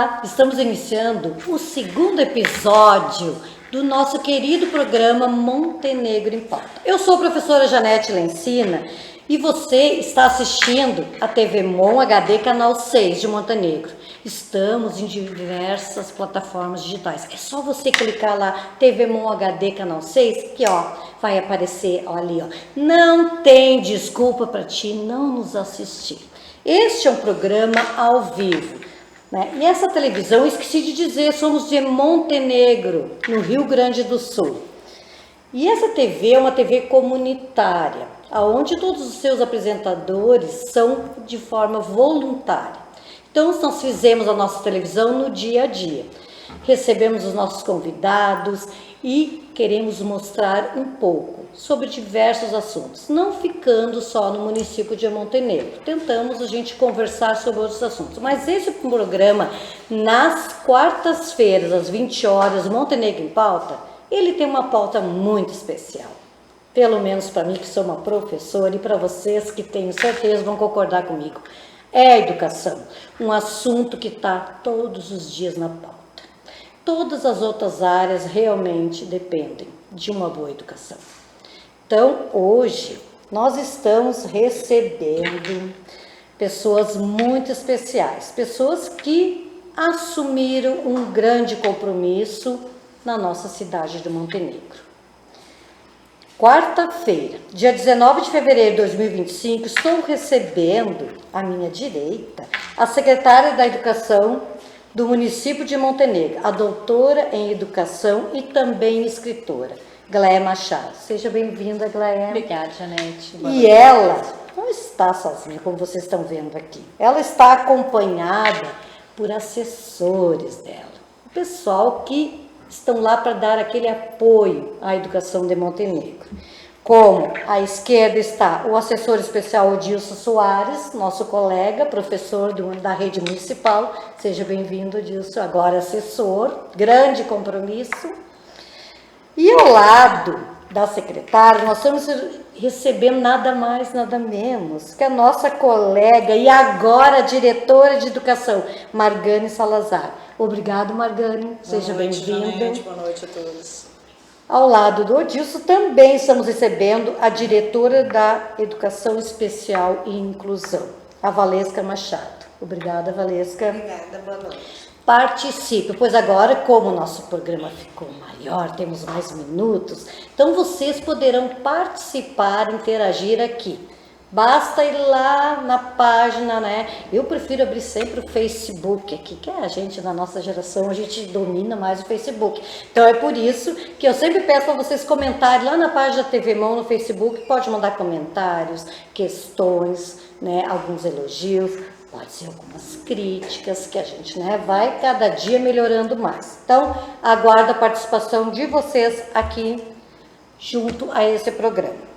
Olá, estamos iniciando o segundo episódio do nosso querido programa Montenegro em Pauta. Eu sou a professora Janete Lencina e você está assistindo a TV Mon HD Canal 6 de Montenegro. Estamos em diversas plataformas digitais. É só você clicar lá, TV Mon HD Canal 6, que vai aparecer ali. Não tem desculpa para ti não nos assistir. Este é um programa ao vivo. E essa televisão, esqueci de dizer, somos de Montenegro, no Rio Grande do Sul. E essa TV é uma TV comunitária, onde todos os seus apresentadores são de forma voluntária. Então, nós fizemos a nossa televisão no dia a dia. Recebemos os nossos convidados e queremos mostrar um pouco sobre diversos assuntos, não ficando só no município de Montenegro. Tentamos a gente conversar sobre outros assuntos, mas esse programa, nas quartas-feiras, às 20 horas, Montenegro em Pauta, ele tem uma pauta muito especial. Pelo menos para mim, que sou uma professora, e para vocês que tenho certeza vão concordar comigo. É a educação, um assunto que está todos os dias na pauta. Todas as outras áreas realmente dependem de uma boa educação. Então, hoje, nós estamos recebendo pessoas muito especiais, pessoas que assumiram um grande compromisso na nossa cidade de Montenegro. Quarta-feira, dia 19 de fevereiro de 2025, estou recebendo à minha direita a secretária da Educação do município de Montenegro, a doutora em Educação e também escritora, Gleia Machado. Seja bem-vinda, Gleia. Obrigada, Janete. E ela não está sozinha, como vocês estão vendo aqui. Ela está acompanhada por assessores dela, o pessoal que estão lá para dar aquele apoio à educação de Montenegro. Como à esquerda está o assessor especial Odilson Soares, nosso colega, professor da rede municipal. Seja bem-vindo, Odilson, agora assessor, grande compromisso. E ao lado da secretária, nós estamos recebendo nada mais, nada menos que a nossa colega e agora diretora de educação, Margane Salazar. Obrigado, Margane, seja bem-vinda. Boa noite a todos. Ao lado do Odilson também estamos recebendo a diretora da Educação Especial e Inclusão, a Valesca Machado. Obrigada, Valesca. Obrigada, boa noite. Participe, pois agora, como o nosso programa ficou maior, temos mais minutos, então vocês poderão participar, interagir aqui. Basta ir lá na página, Eu prefiro abrir sempre o Facebook aqui, que é a gente, na nossa geração, a gente domina mais o Facebook. Então é por isso que eu sempre peço para vocês comentarem lá na página da TV Mon no Facebook, pode mandar comentários, questões, alguns elogios, pode ser algumas críticas, que a gente vai cada dia melhorando mais. Então, aguardo a participação de vocês aqui junto a esse programa.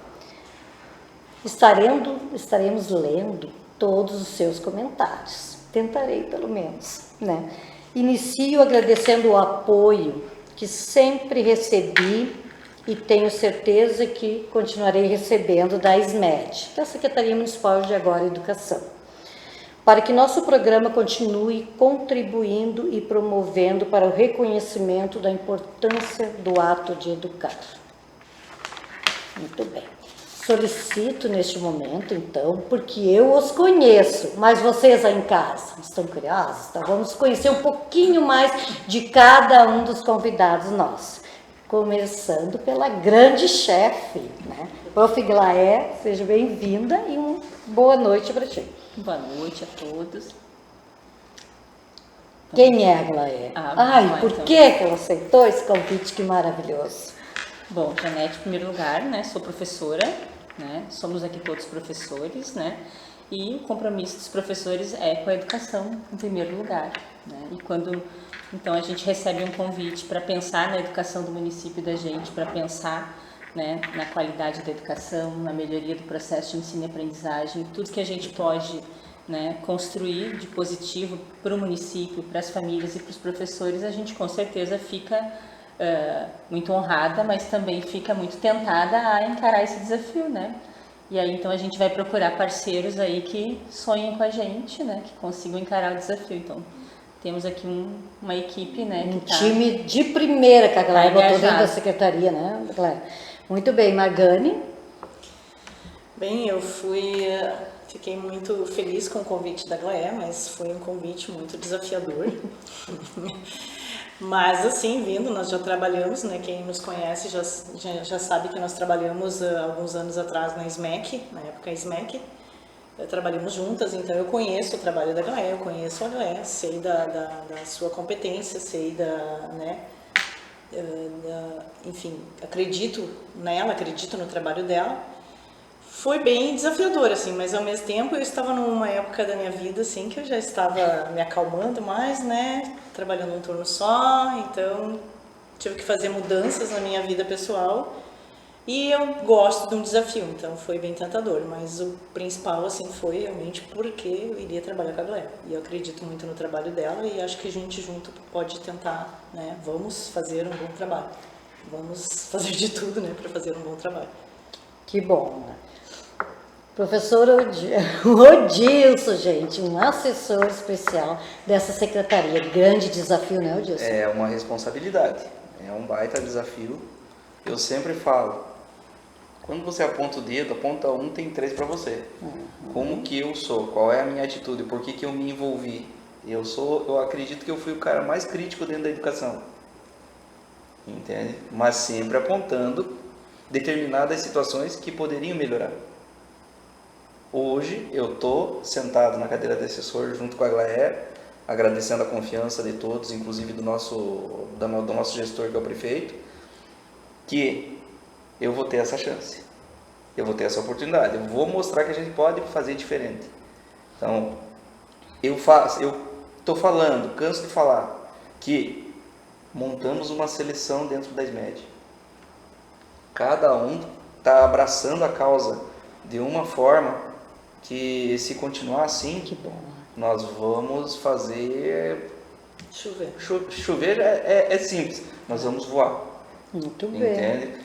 Estaremos lendo todos os seus comentários. Tentarei, pelo menos, Inicio agradecendo o apoio que sempre recebi e tenho certeza que continuarei recebendo da SMED, que é a Secretaria Municipal de Agora Educação, para que nosso programa continue contribuindo e promovendo para o reconhecimento da importância do ato de educar. Muito bem. Solicito neste momento, então, porque eu os conheço, mas vocês aí em casa estão curiosos? Então vamos conhecer um pouquinho mais de cada um dos convidados nossos. Começando pela grande chefe, Prof. Glaé, seja bem-vinda e uma boa noite para ti. Boa noite a todos. Quem é a Glaé? Por que ela aceitou esse convite? Que maravilhoso. Bom, Janete, em primeiro lugar, sou professora, somos aqui todos professores, e o compromisso dos professores é com a educação, em primeiro lugar, E quando, então, a gente recebe um convite para pensar na educação do município da gente, para pensar, na qualidade da educação, na melhoria do processo de ensino e aprendizagem, tudo que a gente pode, construir de positivo para o município, para as famílias e para os professores, a gente com certeza fica muito honrada, mas também fica muito tentada a encarar esse desafio, E aí, então, a gente vai procurar parceiros aí que sonhem com a gente, que consigam encarar o desafio. Então, temos aqui uma equipe, né? Um que tá time de primeira que a Glória botou dentro engajado. da secretaria, né, Glória? Muito bem, Margane. Bem, fiquei muito feliz com o convite da Glaé, mas foi um convite muito desafiador. Mas assim, nós já trabalhamos, né? Quem nos conhece já sabe que nós trabalhamos alguns anos atrás na SMEC, na época SMEC. Trabalhamos juntas, então eu conheço o trabalho da Glaé, eu conheço a Glaé, sei da sua competência, sei enfim, acredito nela, acredito no trabalho dela. Foi bem desafiador, assim, mas ao mesmo tempo eu estava numa época da minha vida, assim, que eu já estava me acalmando mais, né, trabalhando um turno só, então tive que fazer mudanças na minha vida pessoal e eu gosto de um desafio, então foi bem tentador, mas o principal, assim, foi realmente porque eu iria trabalhar com a Glória e eu acredito muito no trabalho dela e acho que a gente junto pode tentar, né, vamos fazer um bom trabalho, vamos fazer de tudo, né, para fazer um bom trabalho. Que bom, né? Professor Odilson, gente, um assessor especial dessa secretaria. Grande desafio, né, Odilson? É uma responsabilidade, é um baita desafio. Eu sempre falo, quando você aponta o dedo, aponta um, tem 3 para você. Como que eu sou? Qual é a minha atitude? Por que eu me envolvi? Eu acredito que eu fui o cara mais crítico dentro da educação. Entende? Mas sempre apontando determinadas situações que poderiam melhorar. Hoje eu estou sentado na cadeira de assessor junto com a Glaé, agradecendo a confiança de todos, inclusive do nosso gestor, que é o prefeito, que eu vou ter essa chance, eu vou ter essa oportunidade, eu vou mostrar que a gente pode fazer diferente. Então, eu estou falando, canso de falar, que montamos uma seleção dentro da SMED. Cada um está abraçando a causa de uma forma que, se continuar assim, Que bom. nós vamos fazer Chover. chover. É simples, nós vamos voar. Muito bem. Entende?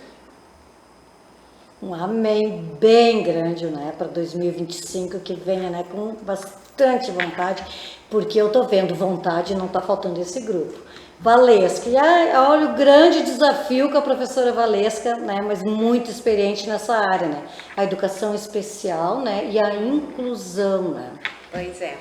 Um amém bem grande, né, para 2025, que venha, né, com bastante vontade, porque eu tô vendo vontade e não tá faltando esse grupo. Valesca, e olha o grande desafio com a professora Valesca, né, mas muito experiente nessa área, né, a educação especial, né, e a inclusão, né. Pois é.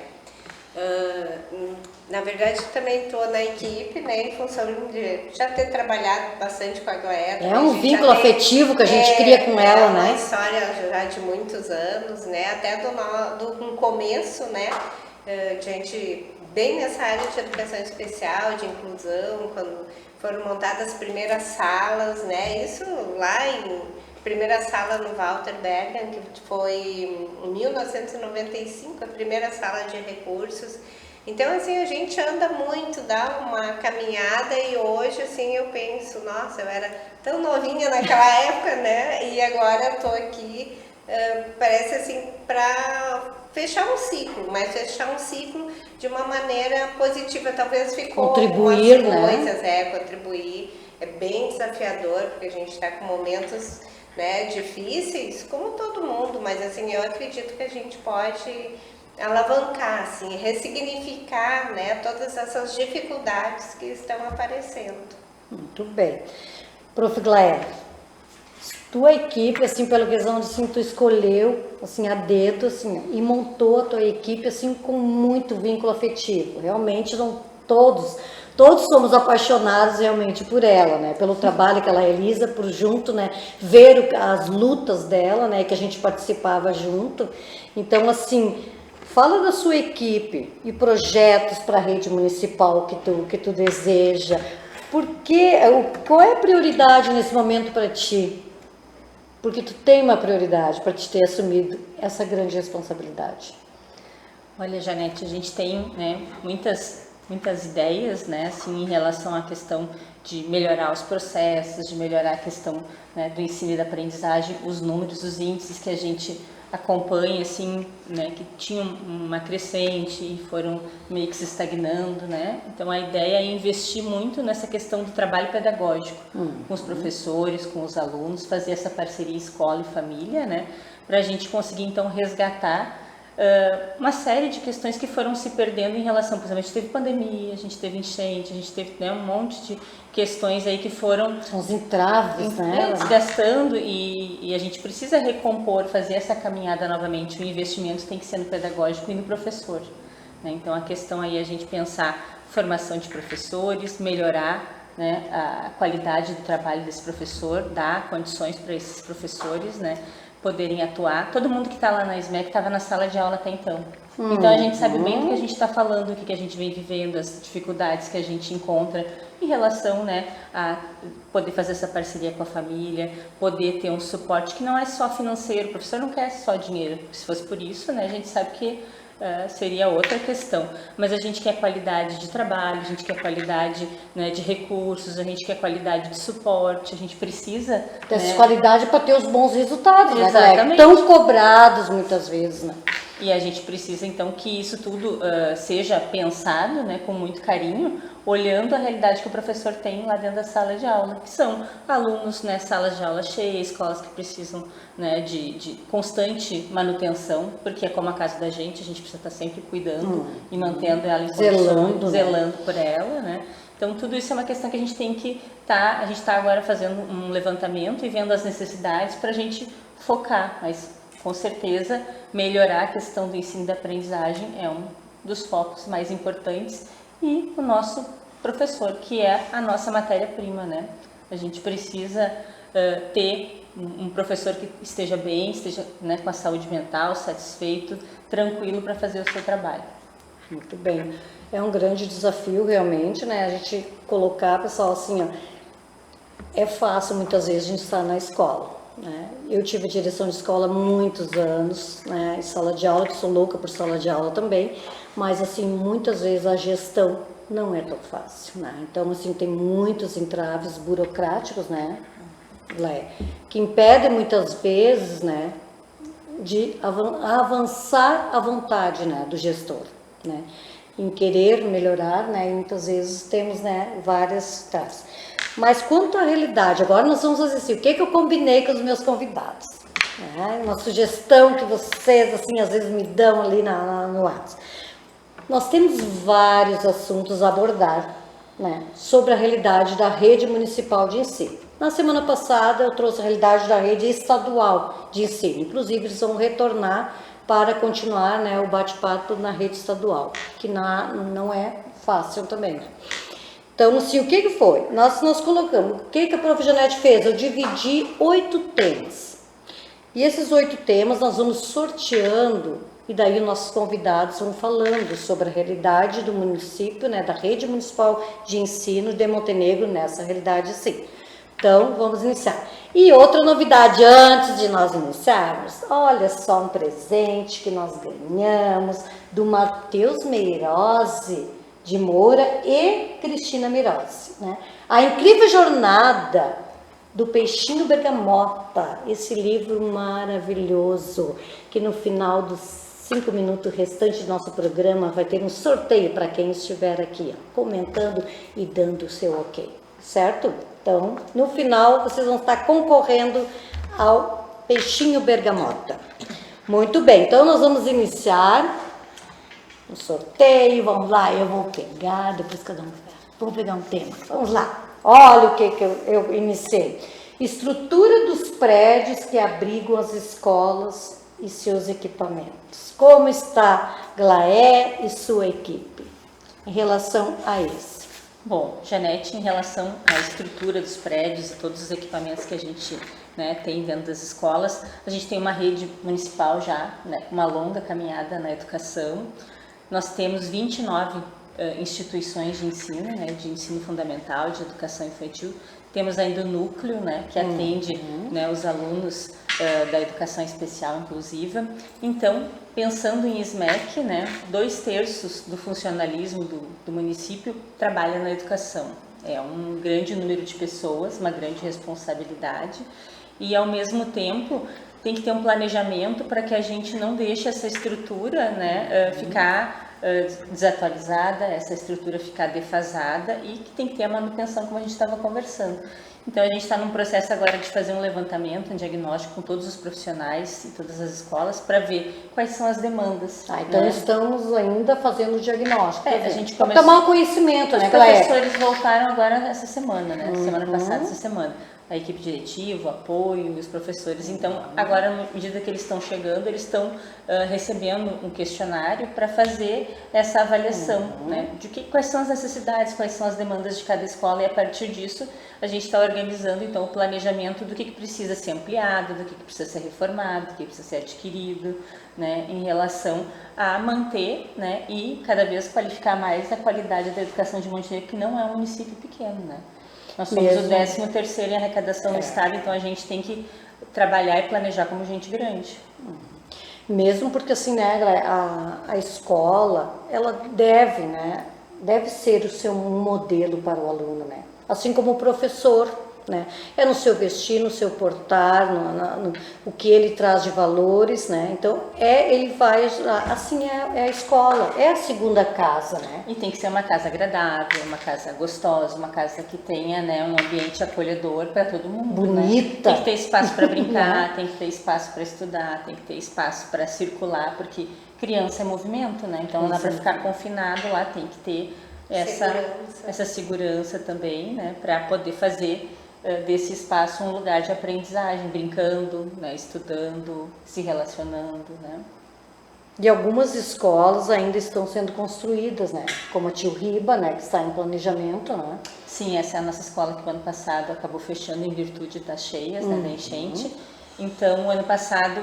Na verdade, também estou na equipe, né, em função de já ter trabalhado bastante com a Gloé. É um vínculo afetivo que a gente cria com ela, né? É uma história já de muitos anos, né, até do começo, né, gente bem nessa área de educação especial, de inclusão, quando foram montadas as primeiras salas, né, isso lá em primeira sala no Walter Bergen, que foi em 1995, a primeira sala de recursos. Então, assim, a gente anda muito, dá uma caminhada e hoje, assim, eu penso, nossa, eu era tão novinha naquela época, né? E agora eu tô aqui, parece assim, para fechar um ciclo, mas fechar um ciclo de uma maneira positiva. Talvez ficou contribuir, algumas né? coisas, contribuir. É bem desafiador, porque a gente está com momentos, né, difíceis, como todo mundo, mas assim, eu acredito que a gente pode alavancar, assim, ressignificar, né, todas essas dificuldades que estão aparecendo. Muito bem. Prof. Glaé, tua equipe, assim, pela questão de, assim, tu escolheu, assim, a dedo, assim, e montou a tua equipe, assim, com muito vínculo afetivo. Realmente, não todos somos apaixonados realmente por ela, né? Pelo trabalho que ela realiza, por junto, né? Ver as lutas dela, né? Que a gente participava junto. Então, assim, fala da sua equipe e projetos para a rede municipal que tu deseja. Qual é a prioridade nesse momento para ti? Porque tu tem uma prioridade para te ter assumido essa grande responsabilidade. Olha, Janete, a gente tem, né, muitas ideias, né, assim, em relação à questão de melhorar os processos, de melhorar a questão, né, do ensino e da aprendizagem, os números, os índices que a gente acompanha, assim, né, que tinham uma crescente e foram meio que se estagnando, né? Então a ideia é investir muito nessa questão do trabalho pedagógico, com os professores, com os alunos, fazer essa parceria escola e família, né, para a gente conseguir então resgatar uma série de questões que foram se perdendo em relação, por exemplo, a gente teve pandemia, a gente teve enchente, a gente teve, né, um monte de questões aí que foram São os entraves, né? desgastando e a gente precisa recompor, fazer essa caminhada novamente. O investimento tem que ser no pedagógico e no professor, né? Então a questão aí é a gente pensar formação de professores, melhorar, né, a qualidade do trabalho desse professor, dar condições para esses professores, né, poderem atuar. Todo mundo que está lá na SMEC estava na sala de aula até então. Então a gente sabe bem do que a gente está falando, o que a gente vem vivendo, as dificuldades que a gente encontra em relação, né, a poder fazer essa parceria com a família, poder ter um suporte que não é só financeiro. O professor não quer só dinheiro. Se fosse por isso, né, a gente sabe que seria outra questão, mas a gente quer qualidade de trabalho, a gente quer qualidade, né, de recursos, a gente quer qualidade de suporte, a gente precisa Ter essa né, qualidade para ter os bons resultados, né, Exatamente. tão cobrados muitas vezes, né? e a gente precisa então que isso tudo seja pensado, né, com muito carinho, olhando a realidade que o professor tem lá dentro da sala de aula, que são alunos, né, salas de aula cheias, escolas que precisam, né, de constante manutenção, porque é como a casa da gente, a gente precisa estar sempre cuidando e mantendo ela em condições, zelando por ela, né? Então tudo isso é uma questão que a gente tem que a gente está agora fazendo um levantamento e vendo as necessidades para a gente focar, mas com certeza melhorar a questão do ensino e da aprendizagem é um dos focos mais importantes e o nosso professor, que é a nossa matéria-prima, né? A gente precisa ter um professor que esteja bem, esteja, né, com a saúde mental, satisfeito, tranquilo para fazer o seu trabalho. Muito bem. É um grande desafio realmente, né? A gente colocar, pessoal, assim, ó, é fácil muitas vezes a gente estar na escola, né? Eu tive direção de escola há muitos anos, né? Em sala de aula, que sou louca por sala de aula também, mas assim, muitas vezes a gestão não é tão fácil, né? Então, assim, tem muitos entraves burocráticos, né, que impedem muitas vezes, né, de avançar a vontade, né, do gestor, né, em querer melhorar, né, e muitas vezes temos, né, várias traves. Mas quanto à realidade, agora nós vamos fazer assim, o que eu combinei com os meus convidados, né, uma sugestão que vocês, assim, às vezes me dão ali no WhatsApp. Nós temos vários assuntos a abordar, né, sobre a realidade da rede municipal de ensino. Na semana passada eu trouxe a realidade da rede estadual de ensino, inclusive eles vão retornar para continuar, né, o bate-papo na rede estadual, que não é fácil também, né? Então, assim, o que foi? Nós colocamos, o que a Prof. Janete fez? Eu dividi 8 temas, e esses 8 temas nós vamos sorteando. E daí nossos convidados vão falando sobre a realidade do município, né, da rede municipal de ensino de Montenegro nessa realidade, sim. Então, vamos iniciar. E outra novidade, antes de nós iniciarmos, olha só um presente que nós ganhamos do Matheus Meirose de Moura e Cristina Meirose, né? A incrível jornada do Peixinho Bergamota, esse livro maravilhoso, que no final dos 5 minutos restantes do nosso programa vai ter um sorteio para quem estiver aqui, ó, comentando e dando o seu ok, certo? Então, no final, vocês vão estar concorrendo ao Peixinho Bergamota. Muito bem, então nós vamos iniciar o sorteio, vamos lá, eu vou pegar, depois cada um, vamos pegar um tema, vamos lá. Olha o que eu iniciei. Estrutura dos prédios que abrigam as escolas e seus equipamentos. Como está Glaé e sua equipe em relação a isso? Bom, Janete, em relação à estrutura dos prédios e todos os equipamentos que a gente, né, tem dentro das escolas, a gente tem uma rede municipal já, né, uma longa caminhada na educação. Nós temos 29 instituições de ensino, né, de ensino fundamental, de educação infantil. Temos ainda o núcleo, né, que atende, né, os alunos da educação especial inclusiva. Então, pensando em SMEC, né, 2/3 do funcionalismo do município trabalha na educação. É um grande número de pessoas, uma grande responsabilidade e, ao mesmo tempo, tem que ter um planejamento para que a gente não deixe essa estrutura, né, ficar desatualizada, essa estrutura ficar defasada, e que tem que ter a manutenção, como a gente estava conversando. Então a gente está num processo agora de fazer um levantamento, um diagnóstico com todos os profissionais e todas as escolas para ver quais são as demandas. Então né? estamos ainda fazendo o diagnóstico. A gente para começou... tomar conhecimento, Os né, professores voltaram agora essa semana, né? Semana passada, essa semana. A equipe diretiva, o apoio, os professores. Então, agora, à medida que eles estão chegando, eles estão recebendo um questionário para fazer essa avaliação, né? De quais são as necessidades, quais são as demandas de cada escola, e a partir disso a gente está organizando então o planejamento do que precisa ser ampliado, do que precisa ser reformado, do que precisa ser adquirido, né? Em relação a manter, né? E cada vez qualificar mais a qualidade da educação de Montenegro, que não é um município pequeno, né? Nós somos o 13º em arrecadação no estado, então a gente tem que trabalhar e planejar como gente grande. Mesmo porque assim, né, a escola, ela deve, né, deve ser o seu modelo para o aluno, né? Assim como o professor, né? É no seu vestir, no seu portar, no o que ele traz de valores, né? Então, ele vai, assim é a escola, é a segunda casa, né? E tem que ser uma casa agradável, uma casa gostosa, uma casa que tenha, né, um ambiente acolhedor para todo mundo. Bonita. Né? Tem que ter espaço para brincar, tem que ter espaço para estudar, tem que ter espaço para circular, porque criança é movimento, né? Então, não dá para ficar confinado lá, tem que ter essa segurança também, né, para poder fazer desse espaço um lugar de aprendizagem, brincando, né, estudando, se relacionando, né. E algumas escolas ainda estão sendo construídas, né? Como a Tio Riba, né, que está em planejamento, né? Sim, essa é a nossa escola que o ano passado acabou fechando em virtude das cheias, né, da enchente. Então, o ano passado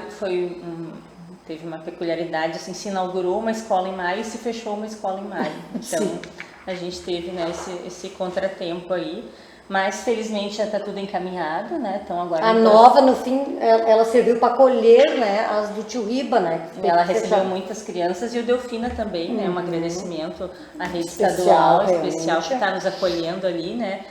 teve uma peculiaridade, assim, se inaugurou uma escola em maio e se fechou uma escola em maio. Então, a gente teve, né, esse contratempo aí. Mas felizmente já está tudo encaminhado, né? Então agora nova, no fim, ela serviu para acolher, né, as do Tio Riba, né? Ela recebeu muitas crianças, e o Delfina também, né? Um agradecimento à rede estadual especial que está nos acolhendo ali, né?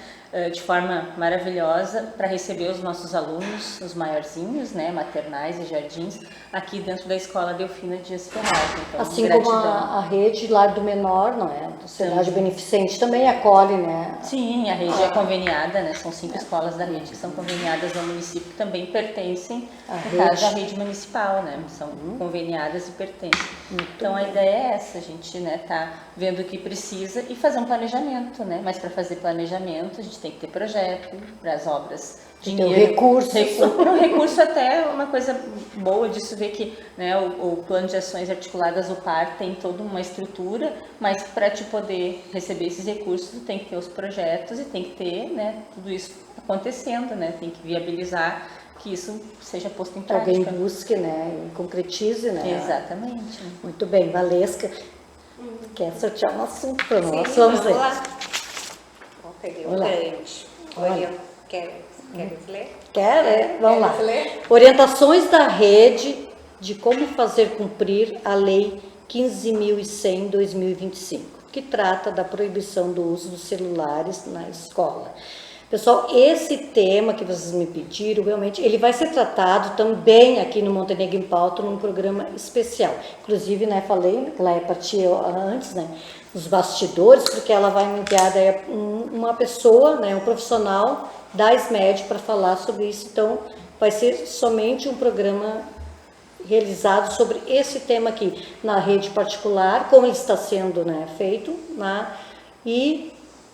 De forma maravilhosa, para receber os nossos alunos, os maiorzinhos, né, maternais e jardins, aqui dentro da Escola Delfina Dias Ferraz. Então, assim como a rede Lar do Menor, não é? A Sociedade Beneficente também acolhe, né? Sim, a rede é conveniada, né? São 5 escolas da rede que são conveniadas ao município, que também pertencem, no caso, à rede municipal, né? São conveniadas e pertencem. Então, a ideia é essa, a gente, né, tá vendo o que precisa e fazer um planejamento, né? Mas para fazer planejamento, a gente tem que ter projeto para as obras. Dinheiro, recursos. Recurso até é uma coisa boa disso, ver que, né, o plano de ações articuladas, o PAR, tem toda uma estrutura, mas para te poder receber esses recursos, tu tem que ter os projetos e tem que ter, né, tudo isso acontecendo, né, tem que viabilizar que isso seja posto em prática. Alguém busque, né, e concretize, né? Exatamente. Muito bem, Valesca, quer sortear um assunto para nós? Sim, Vamos ver. lá. Peguei um grande. Quer ler? Quer? Vamos lá. Ler? Orientações da rede de como fazer cumprir a Lei 15.100/2025, que trata da proibição do uso dos celulares na escola. Pessoal, esse tema que vocês me pediram, realmente, ele vai ser tratado também aqui no Montenegro em Pauta, num programa especial. Inclusive, né, falei que ela partiu antes, né, nos bastidores, porque ela vai me enviar daí uma pessoa, né, um profissional da SMED para falar sobre isso. Então, vai ser somente um programa realizado sobre esse tema aqui, na rede particular, como ele está sendo, né, feito, e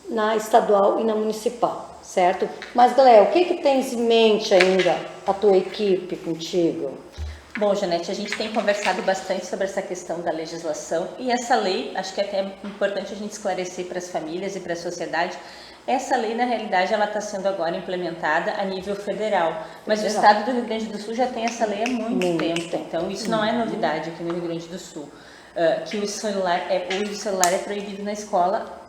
na estadual e na municipal. Certo? Mas, Galera, o que tens em mente ainda, a tua equipe contigo? Bom, Janete, a gente tem conversado bastante sobre essa questão da legislação, e essa lei, acho que é até importante a gente esclarecer para as famílias e para a sociedade. Essa lei, na realidade, ela está sendo agora implementada a nível federal, mas o estado do Rio Grande do Sul já tem essa lei há muito tempo, então isso não é novidade aqui no Rio Grande do Sul. Que o uso do celular é proibido na escola,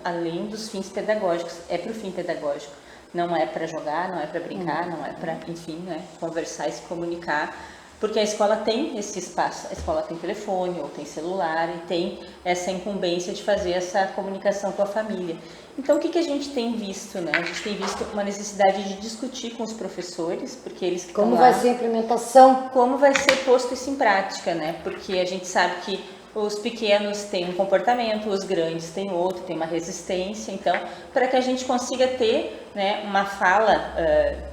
além dos fins pedagógicos, é para o fim pedagógico, não é para jogar, não é para brincar, não é para, enfim, né, conversar e se comunicar, porque a escola tem esse espaço, a escola tem telefone ou tem celular e tem essa incumbência de fazer essa comunicação com a família. Então, o que a gente tem visto, né? A gente tem visto uma necessidade de discutir com os professores, porque eles que estão Como lá, vai ser a implementação? como vai ser posto isso em prática, né? Porque a gente sabe que os pequenos têm um comportamento, os grandes têm outro, têm uma resistência. Então, para que a gente consiga ter, né, uma fala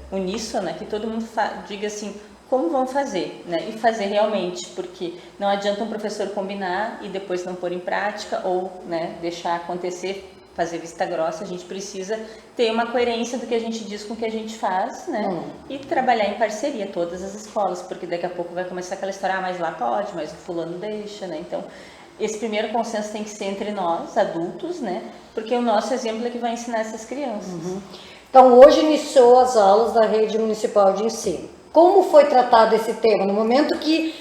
uníssona, que todo mundo diga assim, como vão fazer, né? E fazer realmente, porque não adianta um professor combinar e depois não pôr em prática ou, né, deixar acontecer, fazer vista grossa. A gente precisa ter uma coerência do que a gente diz com o que a gente faz, né? E trabalhar em parceria, todas as escolas, porque daqui a pouco vai começar aquela história, mas lá pode, mas o fulano deixa, né? Então, esse primeiro consenso tem que ser entre nós, adultos, né? Porque o nosso exemplo é que vai ensinar essas crianças. Então, hoje iniciou as aulas da rede municipal de ensino. Como foi tratado esse tema? No momento que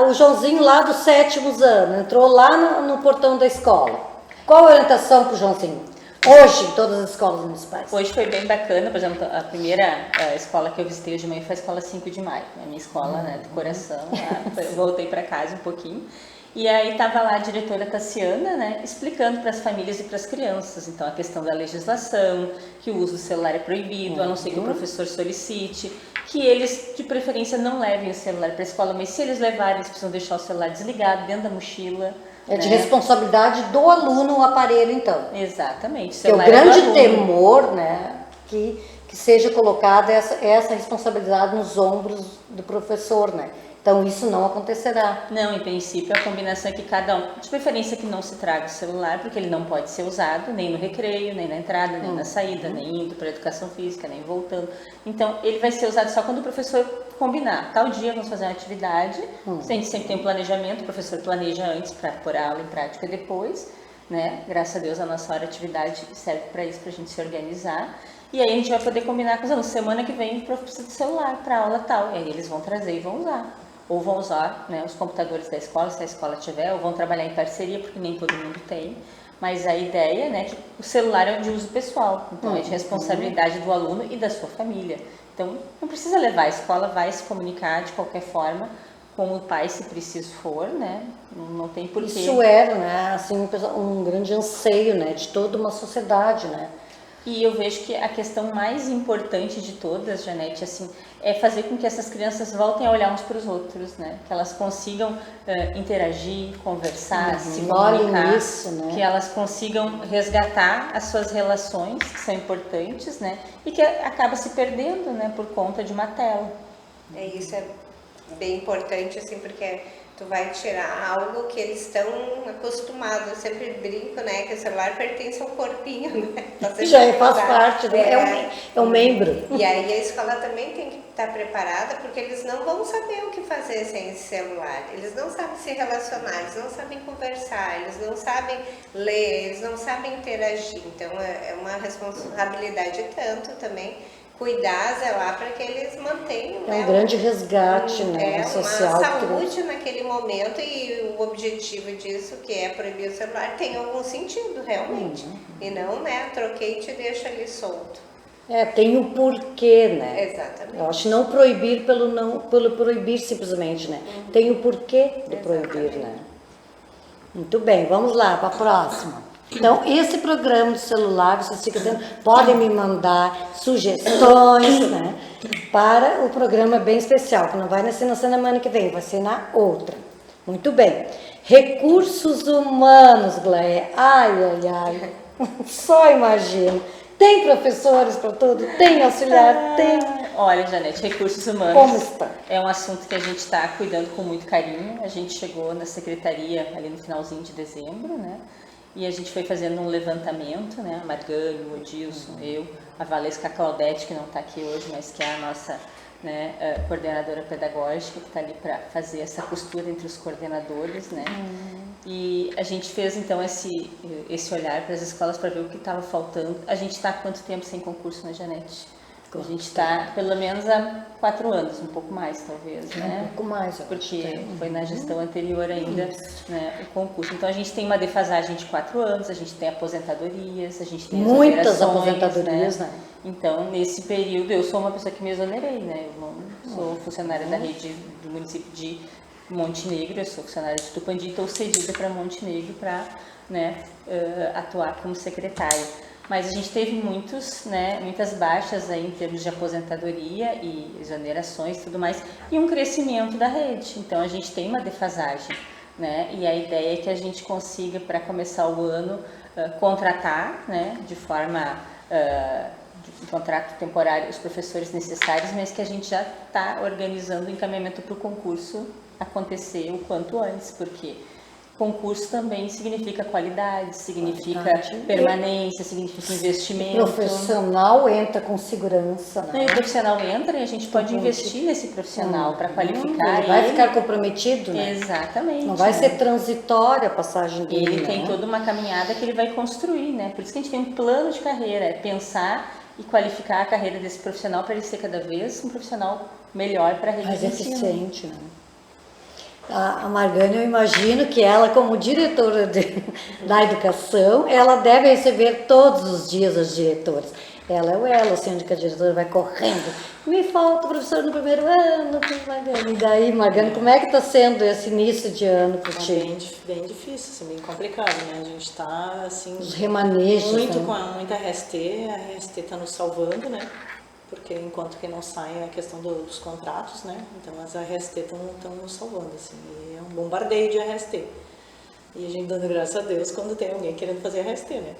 o Joãozinho lá dos 7º anos entrou lá no portão da escola, qual a orientação para o Joãozinho? Hoje, em todas as escolas municipais. Hoje foi bem bacana, por exemplo, a primeira escola que eu visitei hoje de manhã foi a escola 5 de maio, a minha escola, né, do coração. Eu voltei para casa um pouquinho. E aí estava lá a diretora Tassiana, né, explicando para as famílias e para as crianças, então, a questão da legislação, que o uso do celular é proibido, a não ser que o professor solicite, que eles, de preferência, não levem o celular para a escola, mas se eles levarem, eles precisam deixar o celular desligado dentro da mochila. É de responsabilidade do aluno o aparelho, então. Exatamente. Que é o grande temor, né, que seja colocada essa responsabilidade nos ombros do professor, né? Então, isso não acontecerá. Não, em princípio, a combinação é que cada um, de preferência que não se traga o celular, porque ele não pode ser usado nem no recreio, nem na entrada, nem na saída, nem indo para a educação física, nem voltando. Então, ele vai ser usado só quando o professor combinar. Tal dia vamos fazer uma atividade, a gente sempre tem um planejamento, o professor planeja antes para pôr a aula em prática depois, né? Graças a Deus, a nossa hora de atividade serve para isso, para a gente se organizar. E aí a gente vai poder combinar com os alunos, semana que vem o professor precisa de celular para aula tal, e aí eles vão trazer e vão usar. Ou vão usar, né, os computadores da escola, se a escola tiver, ou vão trabalhar em parceria, porque nem todo mundo tem. Mas a ideia, né, que o celular é de uso pessoal, então é de responsabilidade do aluno e da sua família. Então, não precisa levar, a escola vai se comunicar de qualquer forma com o pai, se preciso for, né, não tem porquê. Isso era, né, assim, um grande anseio, né, de toda uma sociedade, né. E eu vejo que a questão mais importante de todas, Janete, assim, é fazer com que essas crianças voltem a olhar uns para os outros, né? Que elas consigam interagir, conversar, se comunicar, isso, né? que elas consigam resgatar as suas relações, que são importantes, né? E que acaba se perdendo, né? Por conta de uma tela. Isso é bem importante, assim, porque tu vai tirar algo que eles estão acostumados. Eu sempre brinco, né, que o celular pertence ao corpinho, né? Já faz parte, né? É um membro. E aí a escola também tem que estar preparada, porque eles não vão saber o que fazer sem esse celular. Eles não sabem se relacionar, eles não sabem conversar, eles não sabem ler, eles não sabem interagir. Então é uma responsabilidade tanto também cuidar, zelar para que eles mantenham. É um grande resgate, né, social. Uma saúde naquele momento, e o objetivo disso, que é proibir o celular, tem algum sentido, realmente. E não, né, troquei e te deixo ali solto. Tem o porquê, né? Exatamente. Eu acho não proibir pelo proibir simplesmente, né? Tem o porquê de proibir, né? Muito bem, vamos lá para a próxima. Então, esse programa do celular, vocês podem me mandar sugestões, né, para o programa bem especial, que não vai ser na semana que vem, vai ser na outra. Muito bem. Recursos humanos, Gleia. Ai. Só imagino. Tem professores para tudo? Tem auxiliar? Tem. Olha, Janete, recursos humanos. Como está? É um assunto que a gente está cuidando com muito carinho. A gente chegou na secretaria ali no finalzinho de dezembro, né? E a gente foi fazendo um levantamento, né? A Margane, o Odilson, eu, a Valesca Claudete, que não está aqui hoje, mas que é a nossa, né, coordenadora pedagógica, que está ali para fazer essa costura entre os coordenadores, né? E a gente fez, então, esse olhar para as escolas para ver o que estava faltando. A gente está há quanto tempo sem concurso, né, Janete? A gente está, pelo menos, há 4 anos, um pouco mais, talvez, né? Um pouco mais, porque foi na gestão anterior ainda, né, o concurso. Então, a gente tem uma defasagem de 4 anos, a gente tem aposentadorias, a gente tem muitas aposentadorias, né? Então, nesse período, eu sou uma pessoa que me exonerei, né? Eu não sou funcionária da rede do município de Montenegro, eu sou funcionária de Tupandi, estou cedida para Montenegro para, né, atuar como secretária. Mas a gente teve muitas baixas aí em termos de aposentadoria e exonerações e tudo mais, e um crescimento da rede. Então a gente tem uma defasagem, né? E a ideia é que a gente consiga, para começar o ano, contratar, né, de forma de contrato temporário os professores necessários, mas que a gente já está organizando o encaminhamento para o concurso acontecer o quanto antes, porque concurso também significa qualidade, significa permanência, significa investimento. O profissional entra com segurança, né? E o profissional entra e a gente pode investir nesse profissional para qualificar ele. Vai ficar comprometido, né? Exatamente. Não vai ser transitória a passagem dele. Ele tem toda uma caminhada que ele vai construir, né? Por isso que a gente tem um plano de carreira, é pensar e qualificar a carreira desse profissional para ele ser cada vez um profissional melhor para a rede mais de ensino. eficiente, né? A Margane, eu imagino que ela, como diretora da educação, ela deve receber todos os dias as diretoras. Ela é o elo, assim, onde que a diretora vai correndo. Me falta professor no primeiro ano, Margane. E daí, Margane, como é que está sendo esse início de ano para ti? Bem difícil, assim, bem complicado, né? A gente está, assim... Os remanejos, muito, né? com muita RST, a RST está nos salvando, né? Porque enquanto que não sai é a questão dos contratos, né? Então as RST estão nos salvando, assim, e é um bombardeio de RST. E a gente dando graças a Deus quando tem alguém querendo fazer RST, né?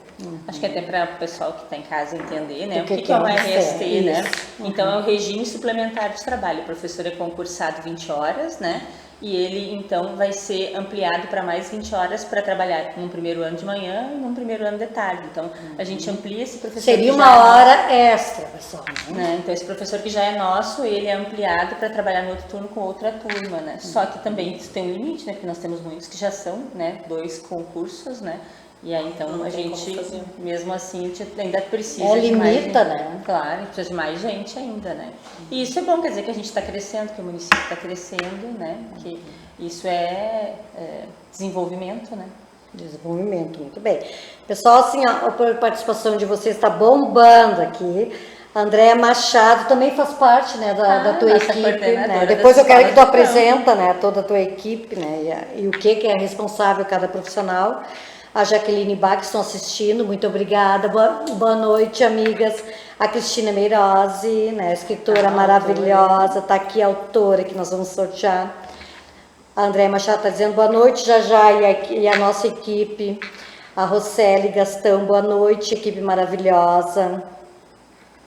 Acho que até para o pessoal que está em casa entender, né? O que é uma RST, RST, né? isso. Então é o regime suplementar de trabalho. O professor é concursado 20 horas, né? E ele, então, vai ser ampliado para mais 20 horas para trabalhar num primeiro ano de manhã e num primeiro ano de tarde. Então, a gente amplia esse professor. Seria uma hora extra, pessoal. Né? Então, esse professor que já é nosso, ele é ampliado para trabalhar no outro turno com outra turma, né? Só que também isso tem um limite, né? Porque nós temos muitos que já são, né? 2 concursos, né? E aí, então, a gente, mesmo assim, a gente ainda precisa de mais gente, né? Claro, a gente precisa de mais gente ainda, né? E isso é bom, quer dizer que a gente está crescendo, que o município está crescendo, né? Que isso é desenvolvimento, né? Desenvolvimento, muito bem. Pessoal, assim, a participação de vocês está bombando aqui. A Andréa Machado também faz parte, né, da tua equipe, né? Depois eu quero que tu apresenta, né, toda a tua equipe, né, e o que é responsável cada profissional. A Jaqueline Bach, que estão assistindo, muito obrigada. Boa noite, amigas. A Cristina Meirose, né, escritora maravilhosa, está aqui a autora que nós vamos sortear. A Andréa Machado está dizendo boa noite, já e a nossa equipe. A Roseli Gastão, boa noite, equipe maravilhosa.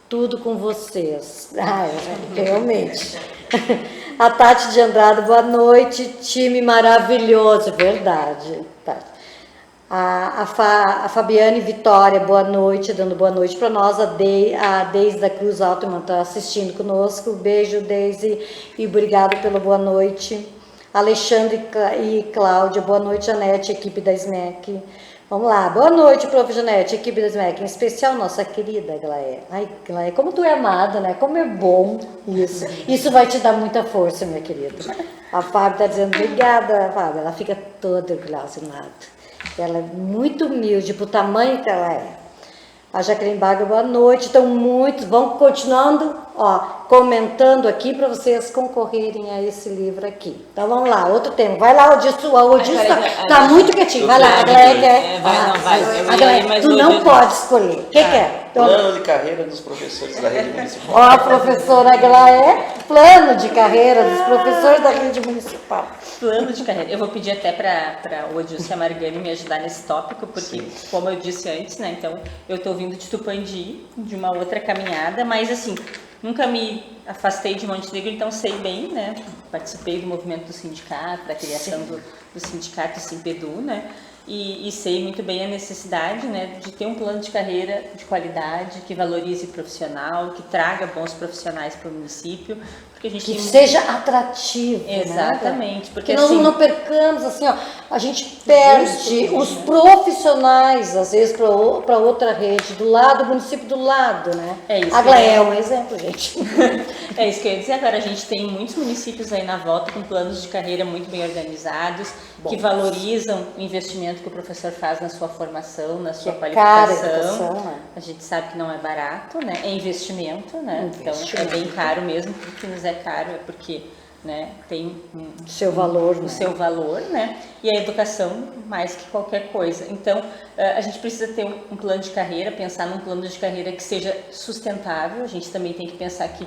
Tudo com vocês. Realmente. A Tati de Andrade, boa noite, time maravilhoso, verdade, Tati. A Fabiane Vitória, boa noite, dando boa noite para nós. A Deise da Cruz Altman está assistindo conosco. Beijo, Deise, e obrigado pela boa noite. Alexandre e Cláudia, boa noite, Janete, equipe da SMEC. Vamos lá, boa noite, prof. Janete, equipe da SMEC, em especial nossa querida Glaé. Ai, Glaé, como tu é amada, né? Como é bom isso. Isso vai te dar muita força, minha querida. A Fábio está dizendo, obrigada, Fábio. Ela fica toda orgulhosa, amada. Ela é muito humilde pro tamanho que ela é. A Jaqueline Baga, boa noite. Então, muitos vão continuando, ó, comentando aqui para vocês concorrerem a esse livro aqui. Então, vamos lá, outro tema. Vai lá, Odilson tá muito quietinho. Vai lá, a Glé quer. Tu não pode escolher. O que quer? Plano de carreira dos professores da rede municipal. Ó, a professora Glaé, plano de carreira dos professores da rede municipal. Plano de carreira. Eu vou pedir até para o Odilson e a Margane me ajudar nesse tópico, porque, como eu disse antes, né, então, eu estou vindo de Tupandi, de uma outra caminhada, mas, assim, nunca me afastei de Montenegro, então sei bem, né, participei do movimento do sindicato, da criação do sindicato Simpedu, né, e sei muito bem a necessidade, né, de ter um plano de carreira de qualidade, que valorize o profissional, que traga bons profissionais para o município, porque a gente que seja atrativo, exatamente, né? Porque que nós assim, não percamos, assim, ó, a gente perde os profissionais, às vezes, para outra rede, do município do lado, né? É isso. A Glaé é um exemplo, gente. É isso que eu ia dizer agora, a gente tem muitos municípios aí na volta com planos de carreira muito bem organizados, que valorizam o investimento que o professor faz na sua formação, na sua qualificação. A gente sabe que não é barato, né? É investimento, né? Então é bem caro mesmo, porque nos é caro é porque, né, tem Seu valor, o né? seu valor, né? E a educação mais que qualquer coisa. Então, a gente precisa ter um plano de carreira, pensar num plano de carreira que seja sustentável. A gente também tem que pensar que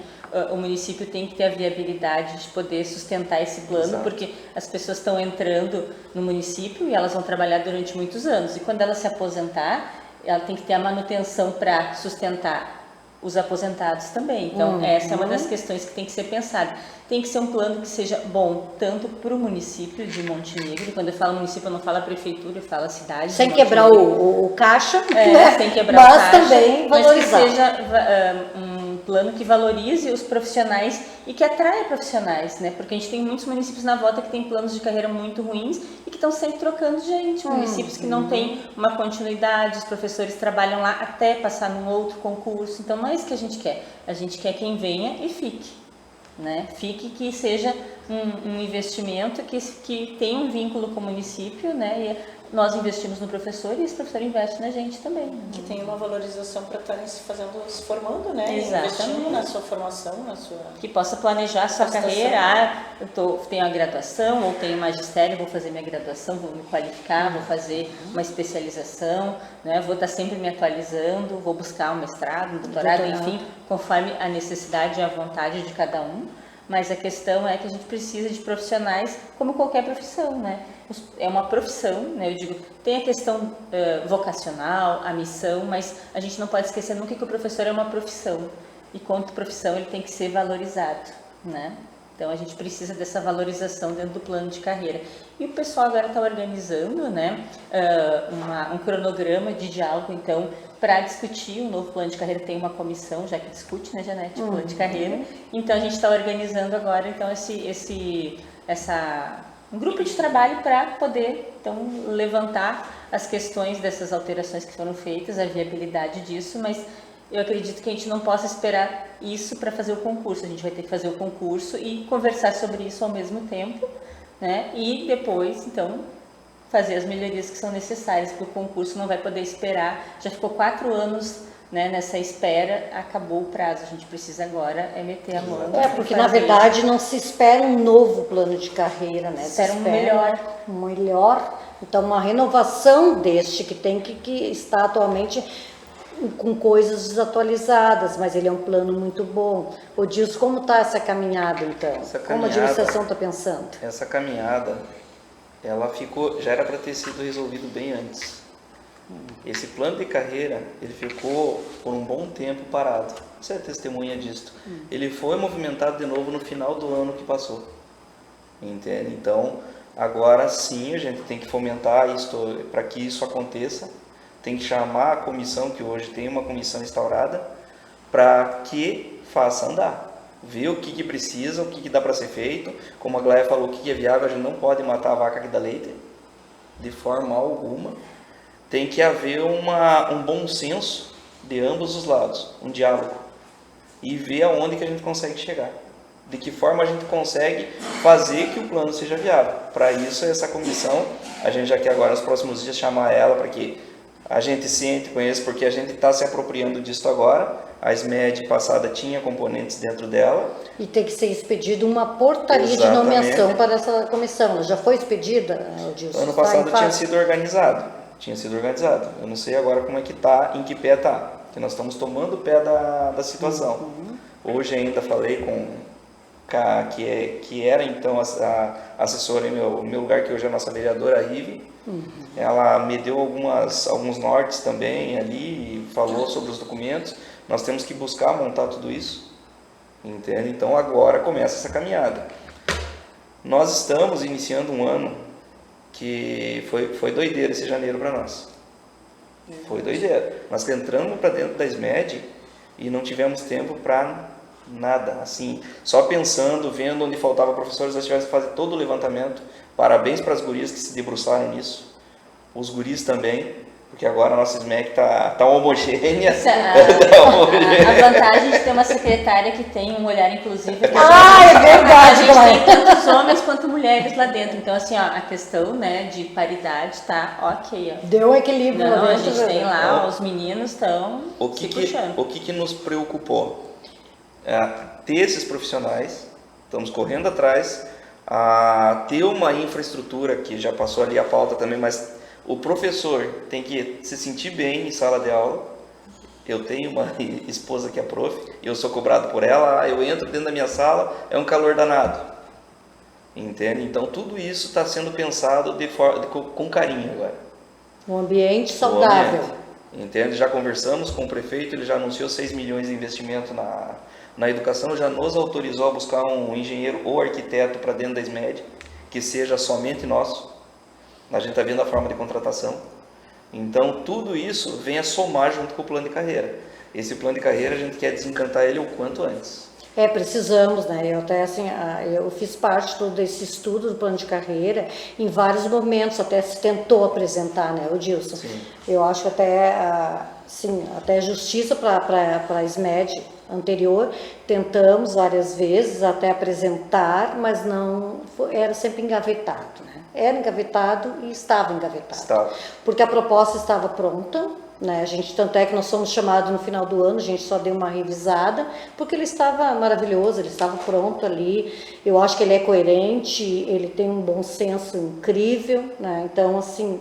o município tem que ter a viabilidade de poder sustentar esse plano, Exato. porque as pessoas estão entrando no município e elas vão trabalhar durante muitos anos. E quando ela se aposentar, ela tem que ter a manutenção para sustentar os aposentados também. Então, essa é uma das questões que tem que ser pensada. Tem que ser um plano que seja bom tanto para o município de Montenegro. Quando eu falo município, eu não falo a prefeitura, eu falo a cidade. Sem de quebrar Montenegro. o caixa, né? Sem quebrar mas o caixa, também mas valorizar. que seja um plano que valorize os profissionais e que atraia profissionais, né? Porque a gente tem muitos municípios na volta que têm planos de carreira muito ruins e que estão sempre trocando gente. Municípios que não têm uma continuidade, os professores trabalham lá até passar num outro concurso. Então, não é isso que a gente quer. A gente quer quem venha e fique, né? Fique, que seja um investimento que tenha um vínculo com o município, né? E nós investimos no professor e esse professor investe na gente também. Né? Que tem uma valorização para estarem se formando, né? Exatamente. Investindo na sua formação, na sua... Que possa planejar a sua Prestação. carreira. Tenho a graduação ou tenho magistério, vou fazer minha graduação, vou me qualificar, vou fazer uma especialização, né? Vou estar sempre me atualizando, vou buscar um mestrado, um doutorado, enfim, conforme a necessidade e a vontade de cada um. Mas a questão é que a gente precisa de profissionais como qualquer profissão, né? É uma profissão, né? Eu digo, tem a questão vocacional, a missão, mas a gente não pode esquecer nunca que o professor é uma profissão. E quanto profissão ele tem que ser valorizado, né? Então a gente precisa dessa valorização dentro do plano de carreira. E o pessoal agora está organizando, né, um cronograma de diálogo, então, para discutir o novo plano de carreira. Tem uma comissão já que discute, né, Janete, o plano de carreira. Então a gente está organizando agora então um grupo de trabalho para poder então levantar as questões dessas alterações que foram feitas, a viabilidade disso, mas eu acredito que a gente não possa esperar isso para fazer o concurso. A gente vai ter que fazer o concurso e conversar sobre isso ao mesmo tempo, né? E depois, então, fazer as melhorias que são necessárias, porque o concurso não vai poder esperar. Já ficou 4 anos, né, nessa espera, acabou o prazo. A gente precisa agora meter a mão. Porque na verdade não se espera um novo plano de carreira, né? Espera Se um melhor. Um melhor. Então, uma renovação deste que tem que está atualmente com coisas desatualizadas, mas ele é um plano muito bom. Ô Dilson, como está essa caminhada então? Como a administração está pensando? Essa caminhada, ela já era para ter sido resolvido bem antes. Esse plano de carreira, ele ficou por um bom tempo parado. Você é testemunha disso. Ele foi movimentado de novo no final do ano que passou. Entende? Então, agora sim, a gente tem que fomentar isso para que isso aconteça. Tem que chamar a comissão, que hoje tem uma comissão instaurada, para que faça andar. Ver o que precisa, o que dá para ser feito. Como a Glória falou, o que é viável, a gente não pode matar a vaca que dá leite, de forma alguma. Tem que haver um bom senso de ambos os lados, um diálogo. E ver aonde que a gente consegue chegar. De que forma a gente consegue fazer que o plano seja viável. Para isso, essa comissão, a gente já quer agora, nos próximos dias, chamar ela para que a gente sente, conheça, porque a gente está se apropriando disso agora. A SMED passada tinha componentes dentro dela. E tem que ser expedida uma portaria Exatamente. de nomeação para essa comissão. Ela já foi expedida, Dilson? Ano Está passado em tinha fase? sido organizado. Eu não sei agora como é que está, em que pé está. Porque nós estamos tomando o pé da situação. Hoje ainda falei com que era então a assessora em meu lugar, que hoje é a nossa vereadora, a Ive. Ela me deu alguns nortes também ali, e falou sobre os documentos. Nós temos que buscar montar tudo isso, entende? Então agora começa essa caminhada. Nós estamos iniciando um ano que foi doideira esse janeiro para nós. Foi doideira. Nós entramos para dentro da SMED e não tivemos tempo para nada, assim, só pensando, vendo onde faltava professores, nós tivemos que fazer todo o levantamento. Parabéns para as gurias que se debruçaram nisso, os guris também, porque agora a nossa SMEC está homogênea. A vantagem de ter uma secretária que tem um olhar inclusivo. É verdade, A gente tem tantos homens quanto mulheres lá dentro. Então, assim, ó, a questão, né, de paridade tá ok. Ó. Deu um equilíbrio Não, lá a dentro. gente tem lá, os meninos estão O que nos preocupou? Ter esses profissionais Estamos correndo atrás a ter uma infraestrutura, que já passou ali a pauta também, mas o professor tem que se sentir bem em sala de aula. Eu tenho uma esposa que é prof, eu sou cobrado por ela, eu entro dentro da minha sala, é um calor danado. Entende? Então tudo isso está sendo pensado com carinho agora. Um ambiente saudável. Entende? Já conversamos com o prefeito, ele já anunciou 6 milhões de investimento na educação, já nos autorizou a buscar um engenheiro ou arquiteto para dentro da SMED, que seja somente nosso. A gente está vendo a forma de contratação. Então, tudo isso vem a somar junto com o plano de carreira. Esse plano de carreira, a gente quer desencantar ele o quanto antes. Precisamos, né? Eu até assim, eu fiz parte desse estudo do plano de carreira em vários momentos, até se tentou apresentar, né, o Dilson? Sim. Eu acho que até justiça para a SMED anterior, tentamos várias vezes até apresentar, mas não, era sempre engavetado, né? Era engavetado e estava engavetado. Estava. Porque a proposta estava pronta, né? A gente, tanto é que nós fomos chamados no final do ano, a gente só deu uma revisada, porque ele estava maravilhoso, ele estava pronto ali. Eu acho que ele é coerente, ele tem um bom senso incrível, né? Então, assim,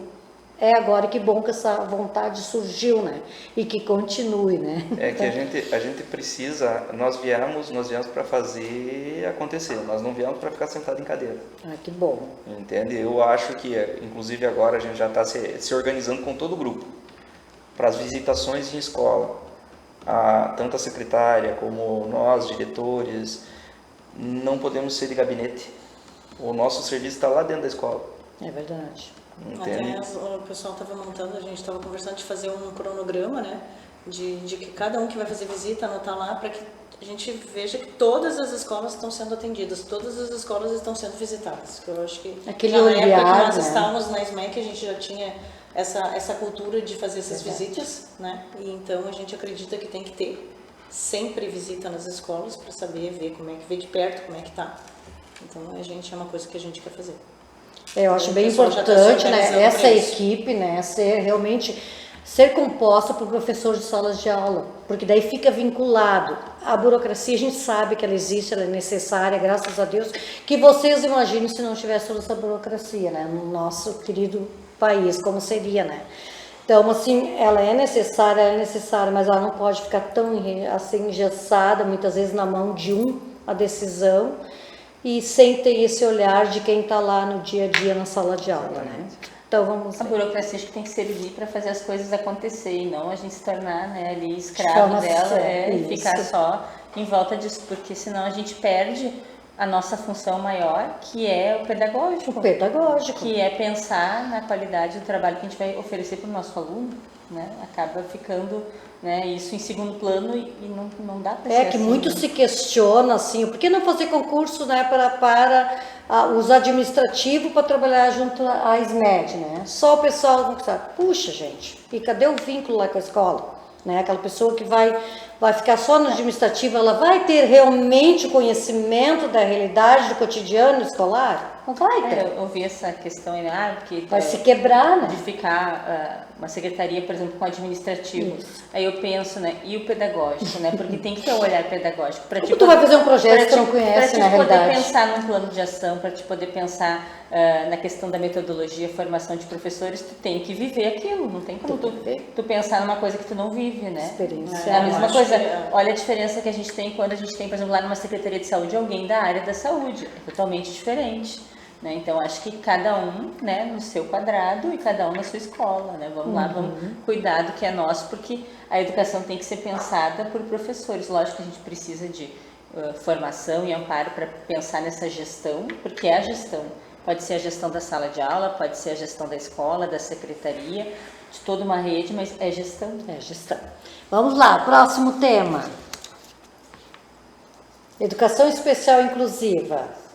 agora que bom que essa vontade surgiu, né? E que continue, né? Que a gente precisa, nós viemos para fazer acontecer, nós não viemos para ficar sentado em cadeira. Que bom. Entende? Eu acho que, inclusive agora a gente já está se organizando com todo o grupo, para as visitações em escola. Tanto a secretária como nós, diretores, não podemos ser de gabinete. O nosso serviço está lá dentro da escola. É verdade. Entende? Até o pessoal estava montando, a gente estava conversando de fazer um cronograma, né? De que cada um que vai fazer visita, anotar lá, para que a gente veja que todas as escolas estão sendo atendidas, todas as escolas estão sendo visitadas. Que eu acho que Aquele já na época que olhar, nós né? estávamos na SMEC, a gente já tinha essa cultura de fazer essas visitas, né? E então a gente acredita que tem que ter sempre visita nas escolas para saber, ver de perto como é que tá. Então a gente é uma coisa que a gente quer fazer. Eu acho bem pessoal já tá importante, se né, organizando essa pra isso. equipe, né, ser composta por professores de salas de aula, porque daí fica vinculado. A burocracia, a gente sabe que ela existe, ela é necessária, graças a Deus, que vocês imaginem se não tivesse toda essa burocracia, né, no nosso querido país, como seria, né. Então, assim, ela é necessária, mas ela não pode ficar tão assim engessada, muitas vezes na mão de a decisão, e sem ter esse olhar de quem está lá no dia a dia na sala de aula, né? Então vamos A ver. burocracia acho que tem que servir para fazer as coisas acontecer e não a gente se tornar, né, ali escravo dela e ficar só em volta disso, porque senão a gente perde a nossa função maior, que é o pedagógico. O pedagógico. Que é pensar na qualidade do trabalho que a gente vai oferecer para o nosso aluno, né? Acaba ficando, né, isso em segundo plano e não dá para ser Que assim, muito né? se questiona, assim, por que não fazer concurso, né, para os administrativos para trabalhar junto à SMED, né? Só o pessoal não sabe. Puxa, gente, e cadê o vínculo lá com a escola? Né? Aquela pessoa que vai ficar só no administrativo, ela vai ter realmente o conhecimento da realidade do cotidiano escolar? Não vai ter. Eu ouvi essa questão aí, porque Vai se quebrar, né? de ficar uma secretaria, por exemplo, com administrativo. Aí eu penso, né, e o pedagógico, né? Porque tem que ter um olhar pedagógico para Tu vai fazer um projeto que tu não conhece, na realidade. Para te poder pensar num plano de ação, para te poder pensar na questão da metodologia, formação de professores, tu tem que viver aquilo, não tem como tu pensar numa coisa que tu não vive, né? Experiência. É a mesma coisa, que olha a diferença que a gente tem quando a gente tem, por exemplo, lá numa secretaria de saúde, alguém da área da saúde, é totalmente diferente. Né? Então, acho que cada um, né, no seu quadrado e cada um na sua escola, né? Vamos lá, vamos cuidar do que é nosso, porque a educação tem que ser pensada por professores. Lógico que a gente precisa de formação e amparo para pensar nessa gestão, porque é a gestão. Pode ser a gestão da sala de aula, pode ser a gestão da escola, da secretaria, de toda uma rede, mas é gestão. É gestão. Vamos lá, próximo tema. Educação especial inclusiva.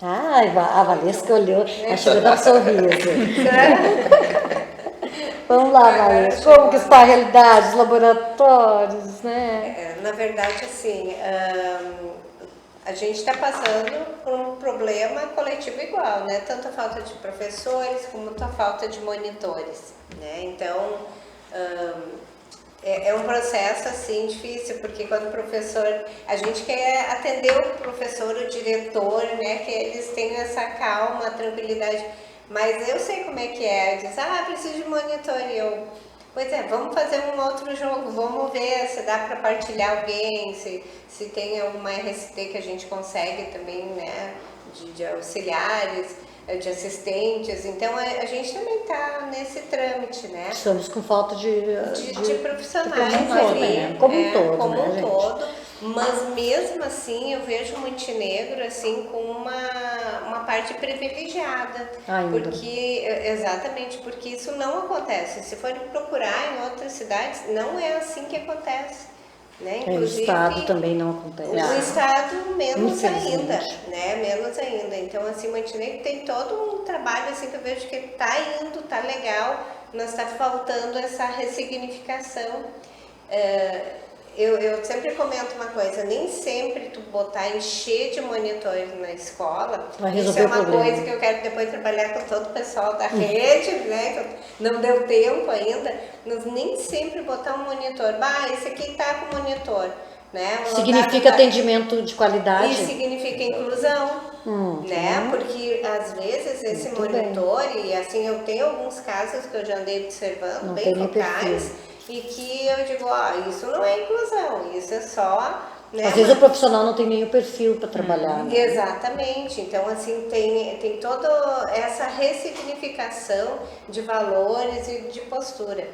A Valesca olhou, achou que dar um sorriso. Vamos lá, Valesca. Como que está a realidade, os laboratórios, né? Na verdade, assim, a gente está passando por um problema coletivo igual, né? Tanto a falta de professores como a falta de monitores, né? Então, é um processo assim difícil, porque quando o professor, a gente quer atender o professor, o diretor, né, que eles tenham essa calma, tranquilidade, mas eu sei como é que é, diz, preciso de monitor, e eu, pois é, vamos fazer um outro jogo, vamos ver se dá para partilhar alguém, se tem alguma RST que a gente consegue também, né, de auxiliares, de assistentes, então a gente também está nesse trâmite, né? Estamos com falta de profissionais como um todo, como né, um gente? todo, mas mesmo assim eu vejo o Montenegro assim com uma parte privilegiada, Ainda. exatamente porque isso não acontece. Se for procurar em outras cidades, não é assim que acontece. Né? O Estado também não acontece. O Estado menos Infelizmente. ainda, né? Menos ainda. Então, assim, Montenegro tem todo um trabalho assim que eu vejo que tá indo, tá legal, mas está faltando essa ressignificação. Eu sempre comento uma coisa, nem sempre tu encher de monitores na escola, vai isso resolver é o uma problema. coisa que eu quero depois trabalhar com todo o pessoal da rede, né, que não deu tempo ainda, mas nem sempre botar um monitor, esse aqui tá com monitor, né? Significa atendimento de qualidade? E significa inclusão, né? Porque às vezes esse Muito monitor, e assim, eu tenho alguns casos que eu já andei observando, Não bem tem focais, e que eu digo, isso não é inclusão, isso é só... Né, Às vezes o profissional não tem nem o perfil para trabalhar. Né? Exatamente, então assim, tem toda essa ressignificação de valores e de postura.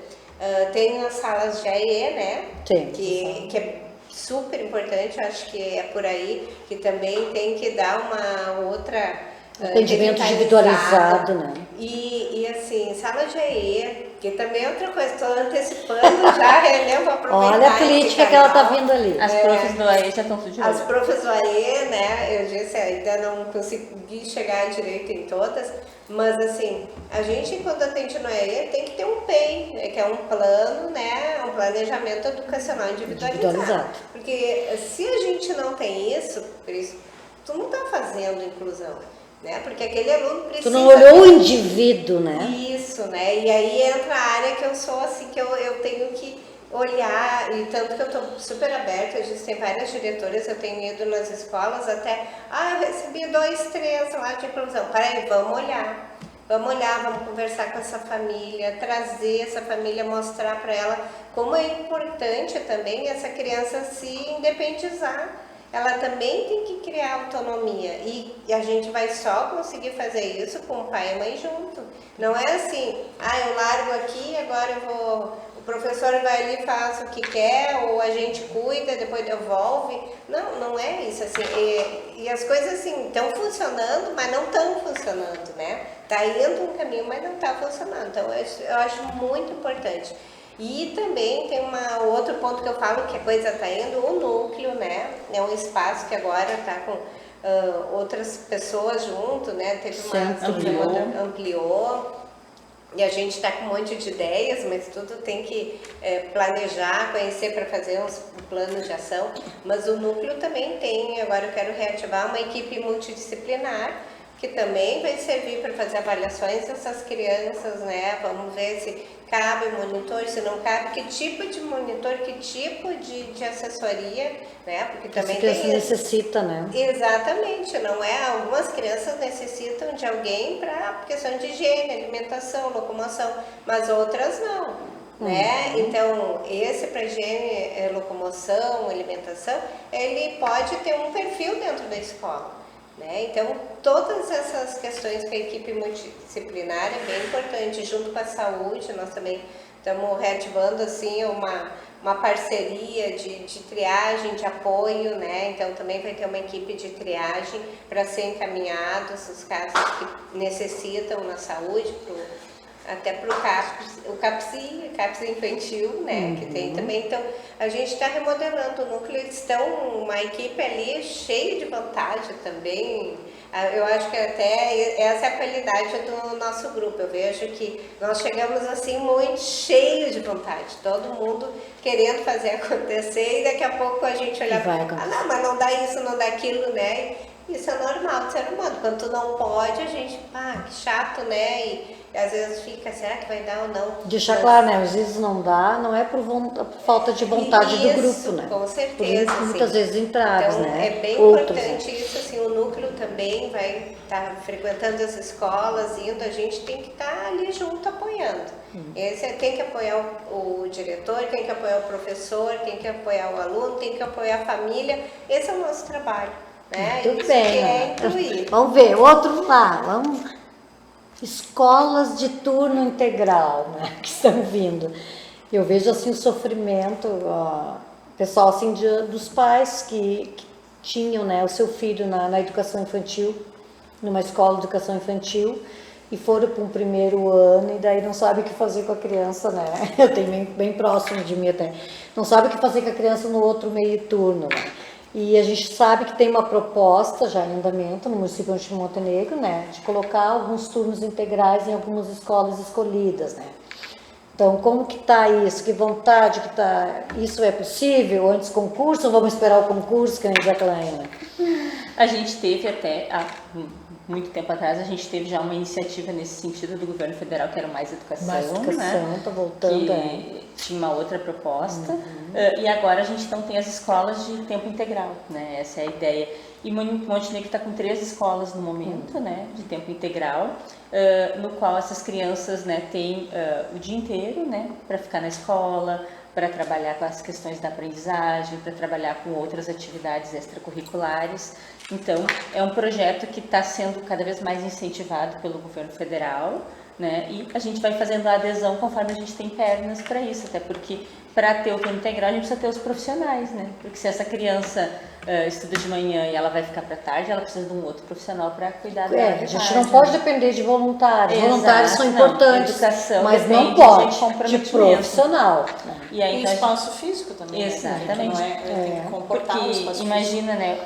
Tem as salas de AE, né? Tem. Que é super importante, eu acho que é por aí que também tem que dar uma outra atendimento individualizado, né? E assim, sala de AE, que também é outra coisa, estou antecipando já, né? Vou aproveitar. Olha a política que ela está vindo ali. As profs do AE já estão tudo de olho. As profs do AE, né? Eu disse, ainda não consegui chegar direito em todas, mas assim, a gente quando atende no AE tem que ter um PEI, que é um plano, né? Um planejamento educacional individualizado. Porque se a gente não tem isso, tu não está fazendo inclusão. Né? Porque aquele aluno precisa... Tu não olhou o indivíduo, né? Isso, né? E aí entra a área que eu sou assim, que eu tenho que olhar, e tanto que eu estou super aberta, existem várias diretoras, eu tenho ido nas escolas até, eu recebi 2, 3 lá de inclusão. Peraí, vamos olhar, vamos conversar com essa família, trazer essa família, mostrar para ela como é importante também essa criança se independizar. Ela também tem que criar autonomia e a gente vai só conseguir fazer isso com o pai e a mãe junto. Não é assim, eu largo aqui, agora o professor vai ali e faz o que quer, ou a gente cuida, depois devolve. Não é isso, assim, e as coisas assim estão funcionando, mas não estão funcionando, né? Tá indo um caminho, mas não está funcionando, então eu acho muito importante. E também tem outro ponto que eu falo que a coisa está indo, o núcleo, né? É um espaço que agora está com outras pessoas junto, né? Teve ampliou. E a gente está com um monte de ideias, mas tudo tem que planejar, conhecer para fazer uns planos de ação. Mas o núcleo também tem, agora eu quero reativar uma equipe multidisciplinar, que também vai servir para fazer avaliações dessas crianças, né? Vamos ver se cabe o monitor, se não cabe, que tipo de monitor, que tipo de assessoria, né? Porque também tem isso. Necessita, né? Exatamente, não é? Algumas crianças necessitam de alguém para questão de higiene, alimentação, locomoção, mas outras não, né? Então, esse para higiene, locomoção, alimentação, ele pode ter um perfil dentro da escola. Né? Então, todas essas questões com a equipe multidisciplinar é bem importante, junto com a saúde, nós também estamos reativando assim, uma parceria de triagem, de apoio, né? Então também vai ter uma equipe de triagem para ser encaminhados os casos que necessitam na saúde, até para o CAPS infantil, né, que tem também. Então, a gente está remodelando o núcleo, eles estão, uma equipe ali cheia de vantagem também. Eu acho que até essa é a qualidade do nosso grupo. Eu vejo que nós chegamos assim muito cheios de vontade, todo mundo querendo fazer acontecer, e daqui a pouco a gente olha, não, mas não dá isso, não dá aquilo, né? Isso é normal do ser humano. Quando tu não pode, a gente, que chato, né? E às vezes fica, será que vai dar ou não? Deixar claro, né? Às vezes não dá, não é por falta de vontade do grupo, né? Com certeza. Por muitas vezes entraves, então, né? é bem Outros, importante isso, assim, o núcleo também vai estar frequentando as escolas, indo, a gente tem que estar ali junto apoiando. Tem que apoiar o diretor, tem que apoiar o professor, tem que apoiar o aluno, tem que apoiar a família. Esse é o nosso trabalho, né? Muito isso bem. que é incluir. Vamos ver, outro lá, vamos. Escolas de turno integral, né, que estão vindo. Eu vejo assim o sofrimento, pessoal assim dos pais que tinham, né, o seu filho na educação infantil, numa escola de educação infantil, e foram para um primeiro ano e daí não sabe o que fazer com a criança, né? Eu tenho bem próximo de mim até. Não sabe o que fazer com a criança no outro meio turno, né? E a gente sabe que tem uma proposta já em andamento no município de Montenegro, né, de colocar alguns turnos integrais em algumas escolas escolhidas, né. Então, como que está isso? Que vontade que está? Isso é possível? Antes concurso ou vamos esperar o concurso, que nem diz a Claina? A gente teve até, há muito tempo atrás, a gente teve já uma iniciativa nesse sentido do governo federal, que era Mais Educação, né? Tá voltando, que tinha uma outra proposta, e agora a gente não tem as escolas de tempo integral, né? Essa é a ideia. E Montenegro está com 3 escolas no momento, né, de tempo integral, no qual essas crianças, né, têm o dia inteiro, né, para ficar na escola, para trabalhar com as questões da aprendizagem, para trabalhar com outras atividades extracurriculares. Então, é um projeto que está sendo cada vez mais incentivado pelo governo federal, né? E a gente vai fazendo a adesão conforme a gente tem pernas para isso, até porque para ter o turno integral a gente precisa ter os profissionais, né? Porque se essa criança estuda de manhã e ela vai ficar para tarde, ela precisa de um outro profissional para cuidar dela. A gente não pode depender de voluntários. Exato, voluntários são importantes, educação mas não depende pode de profissional. E aí, E então, espaço físico também. Exatamente. Né? Tem que comportar porque o espaço imagina, né,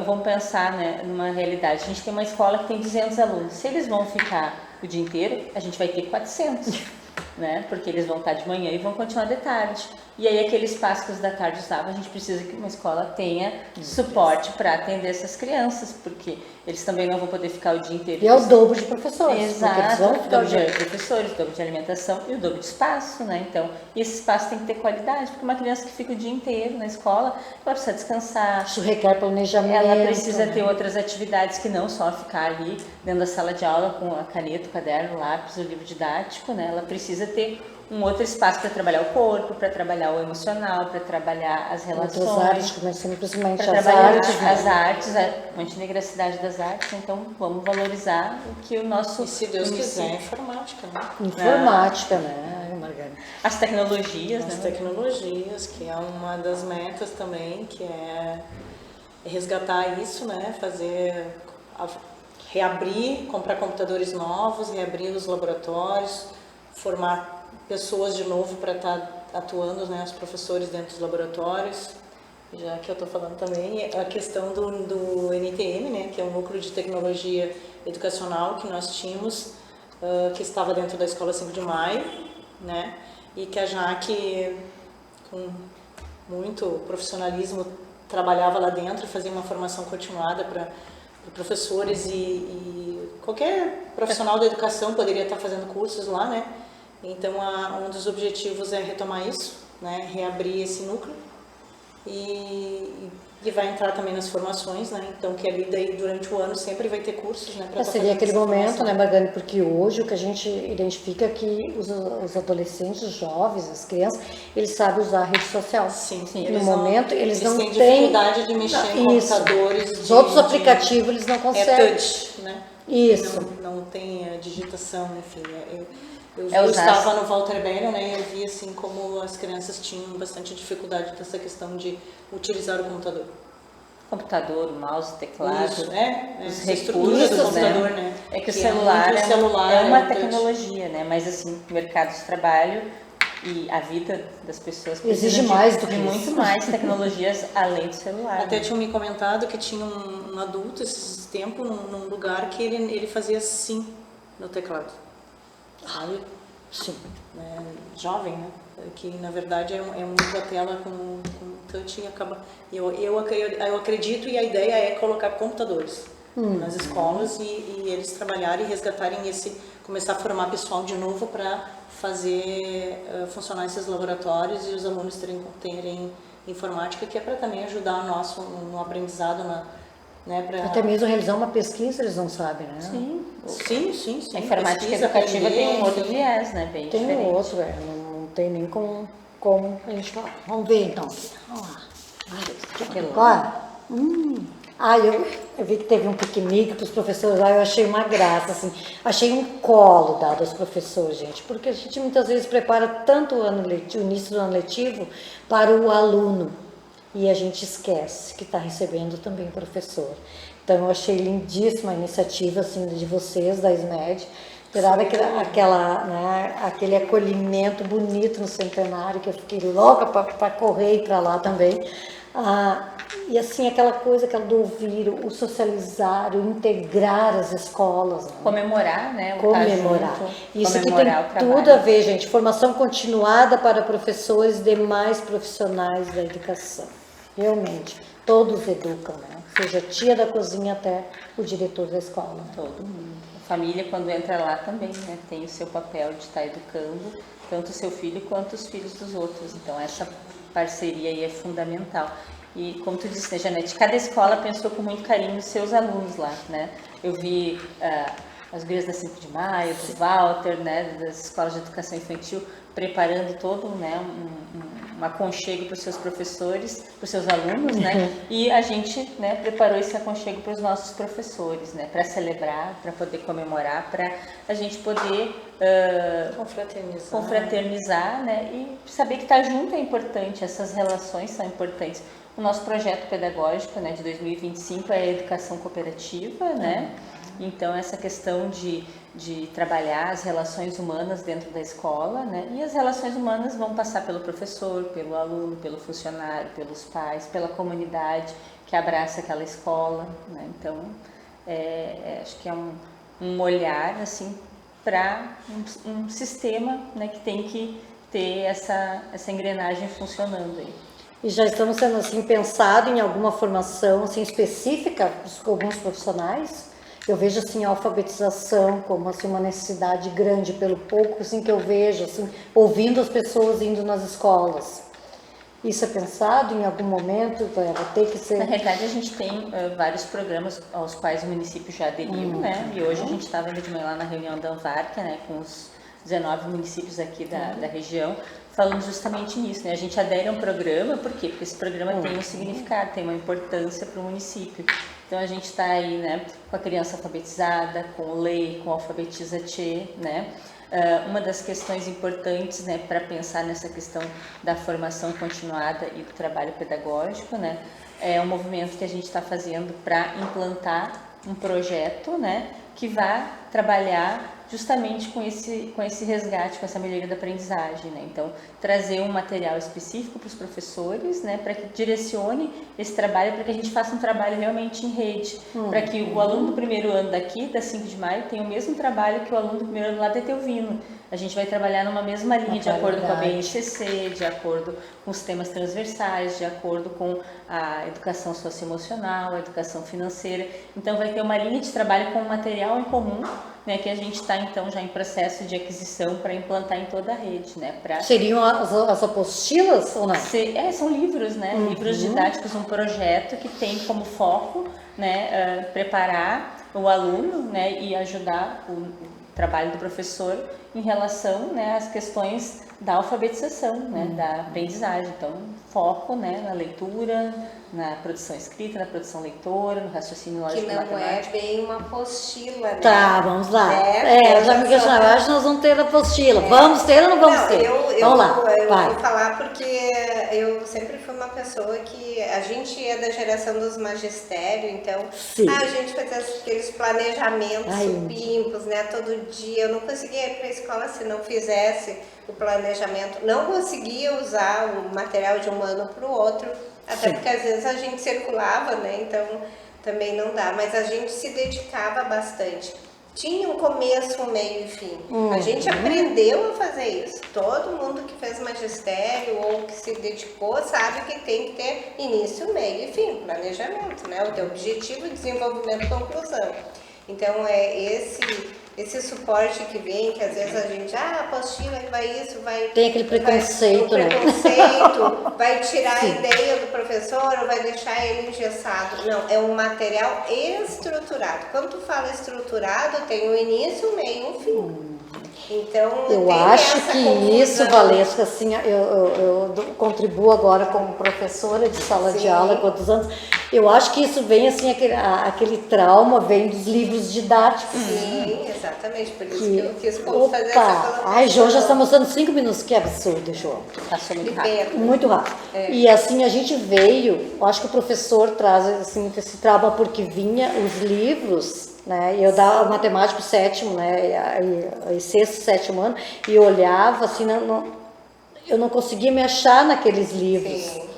vamos pensar, né, numa realidade. A gente tem uma escola que tem 200 alunos. Se eles vão ficar o dia inteiro, a gente vai ter 400. Né? Porque eles vão estar de manhã e vão continuar de tarde. E aí aquele espaço que os da tarde usavam, a gente precisa que uma escola tenha suporte para atender essas crianças, porque eles também não vão poder ficar o dia inteiro. E é o dobro de professores. Exato, o dobro de professores, o dobro de alimentação e o dobro de espaço, né? Então, esse espaço tem que ter qualidade, porque uma criança que fica o dia inteiro na escola, ela precisa descansar. Isso requer planejamento. Ela precisa ter outras atividades que não só ficar ali dentro da sala de aula com a caneta, o caderno, o lápis, o livro didático, né? Ela precisa ter um outro espaço para trabalhar o corpo, para trabalhar o emocional, para trabalhar as relações. Outras áreas, começando principalmente para as trabalhar artes. As artes, a Montenegro é a cidade das artes, então vamos valorizar o que o nosso... E se Deus quiser, informática, né? Informática, né, Margarida? As tecnologias, As tecnologias, que é uma das metas também, que é resgatar isso, né? Reabrir, comprar computadores novos, reabrir os laboratórios, formar pessoas de novo para estar atuando, né, os professores dentro dos laboratórios. Já que eu estou falando também, a questão do NTM, né, que é o Núcleo de Tecnologia Educacional que nós tínhamos, que estava dentro da Escola 5 de Maio, né, e que a Jaque, com muito profissionalismo, trabalhava lá dentro, fazia uma formação continuada para professores e qualquer profissional da educação poderia estar fazendo cursos lá, né? Então, um dos objetivos é retomar isso, né? Reabrir esse núcleo e vai entrar também nas formações, né? Então, que ali daí durante o ano sempre vai ter cursos, né? Seria aquele momento, né, Margarida? Porque hoje o que a gente identifica é que os adolescentes, os jovens, as crianças, eles sabem usar a rede social. Sim. No momento, eles não têm têm dificuldade de mexer em computadores. Os outros aplicativos eles não conseguem. É touch, né? Isso. Não tem a digitação, enfim. Eu estava no Walter Benjamin, né, e eu vi assim como as crianças tinham bastante dificuldade dessa questão de utilizar o computador. Computador, o mouse, o teclado, os recursos do computador, né? É que o celular é uma tecnologia, né? Mas assim, o mercado de trabalho e a vida das pessoas exige mais do que muito mais tecnologias além do celular. Até tinham me comentado que tinha um adulto esses tempos num lugar que ele fazia assim no teclado. Sabe? Sim. Jovem, né? Que na verdade é uma tela com então eu acredito e a ideia é colocar computadores nas escolas e eles trabalharem e resgatarem começar a formar pessoal de novo para fazer funcionar esses laboratórios e os alunos terem informática, que é para também ajudar no aprendizado, né, até mesmo realizar uma pesquisa, eles não sabem, né? Sim. A informática educativa tem um outro viés, né? Bem tem diferente. Um outro, não tem nem como a gente falar. Vamos ver então. Vamos lá. Agora, eu vi que teve um piquenique para os professores lá, eu achei uma graça, assim, achei um colo dado aos professores, gente, porque a gente muitas vezes prepara tanto o início do ano letivo para o aluno e a gente esquece que está recebendo também o professor. Então eu achei lindíssima a iniciativa assim, de vocês, da SMED, ter dado aquele acolhimento bonito no centenário, que eu fiquei louca para correr para lá também. E assim, aquela coisa do ouvir, o socializar, o integrar as escolas. Né? Comemorar, né? Comemorar. Isso aqui tem o tudo a ver, gente. Formação continuada para professores e demais profissionais da educação. Realmente, todos educam, né? Seja tia da cozinha até o diretor da escola. Todo mundo. A família, quando entra lá também, né? Tem o seu papel de estar educando tanto o seu filho quanto os filhos dos outros. Então, essa parceria aí é fundamental. E como tu disse, né, Janete, cada escola pensou com muito carinho nos seus alunos lá, né? Eu vi as gurias da 5 de Maio, do Walter, né, das escolas de educação infantil, preparando todo, né, um aconchego para os seus professores, para os seus alunos, né? E a gente, né, preparou esse aconchego para os nossos professores, né? Para celebrar, para poder comemorar, para a gente poder confraternizar, né? E saber que estar junto é importante, essas relações são importantes. O nosso projeto pedagógico, né, de 2025 é a educação cooperativa, né? Então, essa questão de trabalhar as relações humanas dentro da escola, né? E as relações humanas vão passar pelo professor, pelo aluno, pelo funcionário, pelos pais, pela comunidade que abraça aquela escola, né? Então, acho que é um olhar, assim, para um sistema, né, que tem que ter essa engrenagem funcionando aí. E já estamos sendo assim pensado em alguma formação assim específica para alguns profissionais. Eu vejo assim a alfabetização como assim uma necessidade grande pelo pouco assim que eu vejo assim ouvindo as pessoas indo nas escolas. Isso é pensado em algum momento? Vai ter que ser. Na realidade, a gente tem vários programas aos quais o município já aderiu, né? E hoje a gente estava indo de manhã lá na reunião da Anvarca, né, com os 19 municípios aqui da região, falando justamente nisso, né? A gente adere a um programa, por quê? Porque esse programa tem um significado, tem uma importância para o município. Então a gente está aí, né, com a criança alfabetizada, com o LEI, com o Alfabetiza Tchê, né? Uma das questões importantes, né, para pensar nessa questão da formação continuada e do trabalho pedagógico, né, é um movimento que a gente está fazendo para implantar um projeto, né, que vá trabalhar justamente com esse resgate, com essa melhoria da aprendizagem, né? Então, trazer um material específico para os professores, né, para que direcione esse trabalho, para que a gente faça um trabalho realmente em rede, para que o aluno do primeiro ano daqui, da 5 de Maio, tenha o mesmo trabalho que o aluno do primeiro ano lá da Etelvino. A gente vai trabalhar numa mesma linha, de acordo com a BNCC, de acordo com os temas transversais, de acordo com a educação socioemocional, a educação financeira. Então, vai ter uma linha de trabalho com um material em comum, né, que a gente está então já em processo de aquisição para implantar em toda a rede, né? Seriam as apostilas ou não? São livros, né? Livros didáticos, um projeto que tem como foco, né, preparar o aluno, né, e ajudar o trabalho do professor em relação, né, às questões da alfabetização, né, da aprendizagem. Então, foco, né, na leitura, na produção escrita, na produção leitora, no raciocínio lógico que e matemático. Que não é bem uma apostila, né? Tá, vamos lá. Já me questionaram, eu acho que nós vamos ter apostila. É. Vamos ter ou não vamos ter? Vamos lá, eu vai. vou falar porque eu sempre fui uma pessoa que a gente é da geração dos magistérios, então a gente fazia aqueles planejamentos supimpas, né? Todo dia. Eu não conseguia ir para a escola se não fizesse o planejamento. Não conseguia usar o material de um ano para o outro, até porque às vezes a gente circulava, né? Então também não dá, mas a gente se dedicava bastante. tinha um começo, um meio e fim. A gente aprendeu a fazer isso. Todo mundo que fez magistério ou que se dedicou sabe que tem que ter início, meio e fim, planejamento, né? O teu objetivo, desenvolvimento, conclusão. Então é esse suporte que vem, que às vezes a gente, apostila, vai isso, vai... Tem aquele preconceito, né? Preconceito, vai tirar a ideia do professor ou vai deixar ele engessado. Não, é um material estruturado. Quando tu fala estruturado, tem um início, um meio e um fim. Então, eu acho que isso, Valesca, assim, eu contribuo agora como professora de sala de aula há quantos anos. Eu acho que isso vem, assim, aquele trauma vem dos livros didáticos. Sim, exatamente. Por isso que eu quis fazer essa colocação. Ai, João, já está mostrando 5 minutos. Que absurdo, João. Passou muito rápido. Muito rápido. E assim, a gente veio, eu acho que o professor traz, assim, esse trauma porque vinha os livros, né? Eu dava matemática sétimo, né? E sexto, sétimo ano, e eu olhava assim, eu não conseguia me achar naqueles livros. Sim.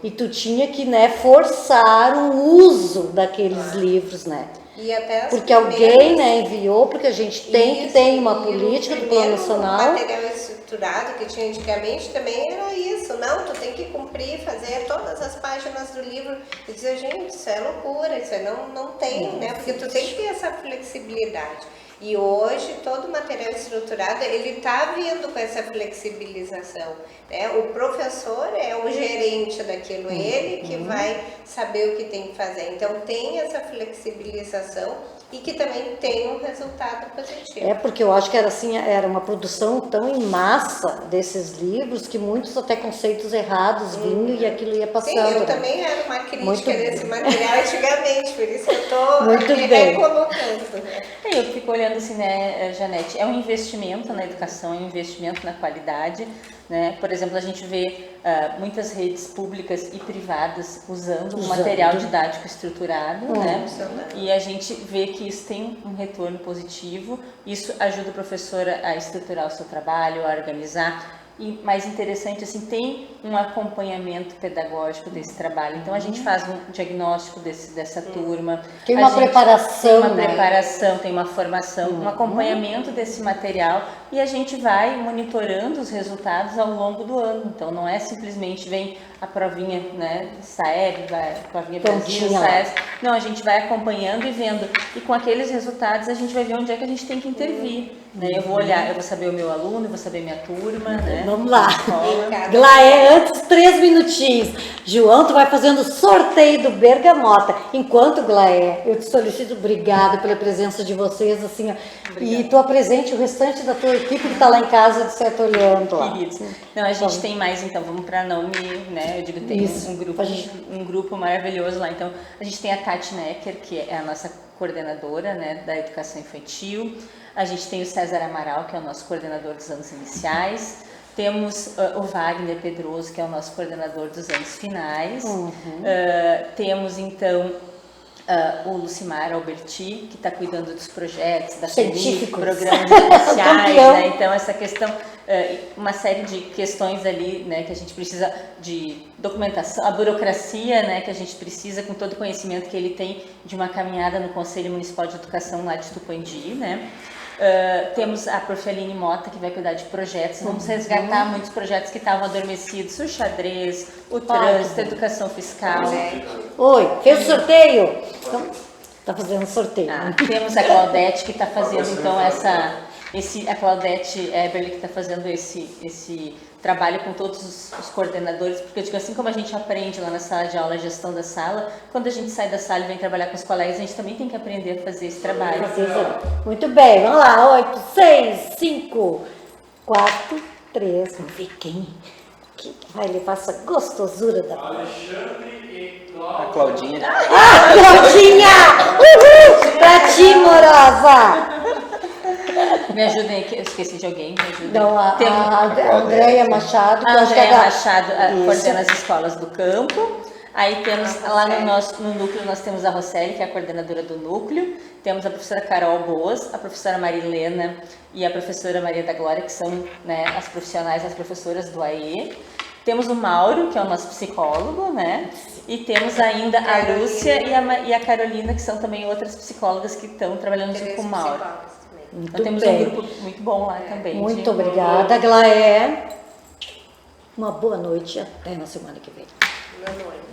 E tu tinha que, né, forçar o uso daqueles livros, né? E até porque alguém, né, enviou, porque a gente tem que ter uma política do Plano Nacional. O material estruturado que tinha antigamente também era isso. Não, tu tem que cumprir, fazer todas as páginas do livro. E dizer, gente, isso é loucura, isso não tem, né? Porque tu tem que ter essa flexibilidade. E hoje, todo o material estruturado, ele está vindo com essa flexibilização, né? O professor é o gerente daquilo, ele que vai saber o que tem que fazer. Então, tem essa flexibilização e que também tem um resultado positivo. É, porque eu acho que era assim, era uma produção tão em massa desses livros que muitos até conceitos errados vinham e aquilo ia passando. Sim, eu né? também era uma crítica desse material antigamente, por isso que eu estou recolocando. Eu fico olhando assim, né, Janete, é um investimento na educação, é um investimento na qualidade, né? Por exemplo, a gente vê muitas redes públicas e privadas usando um material didático estruturado, né? E a gente vê que isso tem um retorno positivo, isso ajuda o professor a estruturar o seu trabalho, a organizar. E mais interessante, assim, tem um acompanhamento pedagógico desse trabalho. Então, a gente faz um diagnóstico dessa turma. Tem uma preparação, tem uma preparação, tem uma formação, um acompanhamento desse material e a gente vai monitorando os resultados ao longo do ano. Então, não é simplesmente vem a provinha, né, SAEB, a provinha Brasil, SAES. Não, a gente vai acompanhando e vendo. E com aqueles resultados, a gente vai ver onde é que a gente tem que intervir. Né? Eu vou olhar, eu vou saber o meu aluno, eu vou saber minha turma, né? Vamos lá. Glaé, antes 3 minutinhos. João, tu vai fazendo o sorteio do Bergamota. Enquanto, Glaé, eu te solicito, obrigada pela presença de vocês, assim, ó, e tu apresente o restante da tua equipe que está lá em casa, de certo, olhando lá. Queridos. Não, a gente tem mais, então, vamos para não me, né, eu digo, tem um grupo maravilhoso lá. Então, a gente tem a Tati Necker, que é a nossa coordenadora, né, da educação infantil. A gente tem o César Amaral, que é o nosso coordenador dos anos iniciais. Temos o Wagner Pedroso, que é o nosso coordenador dos anos finais. Temos, então, o Lucimar Alberti, que está cuidando dos projetos, da CENIF, programas iniciais, né? Então, essa questão, uma série de questões ali, né, que a gente precisa de documentação, a burocracia, né, que a gente precisa, com todo o conhecimento que ele tem de uma caminhada no Conselho Municipal de Educação lá de Tupandi, né? Temos a Prof. Aline Mota, que vai cuidar de projetos. Vamos resgatar muitos projetos que estavam adormecidos, o xadrez, o trânsito, a educação fiscal. Oi, fez o sorteio? Então, tá fazendo sorteio. Temos a Claudete, que está fazendo então a Claudete Eberle, que está fazendo esse trabalho com todos os coordenadores, porque eu digo, assim como a gente aprende lá na sala de aula a gestão da sala, quando a gente sai da sala e vem trabalhar com os colegas, a gente também tem que aprender a fazer esse trabalho. Muito bem, vamos lá, 8, 6, 5, 4, 3, vamos ver quem vai levar essa gostosura da Alexandre e A Claudinha. Claudinha! Uhul! Pra ti, morosa! Me ajudem aqui, eu esqueci de alguém, me ajudem. Não, a Andréia Machado. A Andréia Machado coordena as escolas do campo. Aí temos lá no núcleo, nós temos a Roseli, que é a coordenadora do núcleo. Temos a professora Carol Boas, a professora Marilena e a professora Maria da Glória, que são, né, as profissionais, as professoras do AE. Temos o Mauro, que é o nosso psicólogo, né? E temos ainda a Carolina. Lúcia e a Carolina, que são também outras psicólogas que estão trabalhando junto com o Mauro. Muito Então temos bem. um grupo muito bom lá também. Muito obrigada, Glaé. Uma boa noite e até na semana que vem. Boa noite.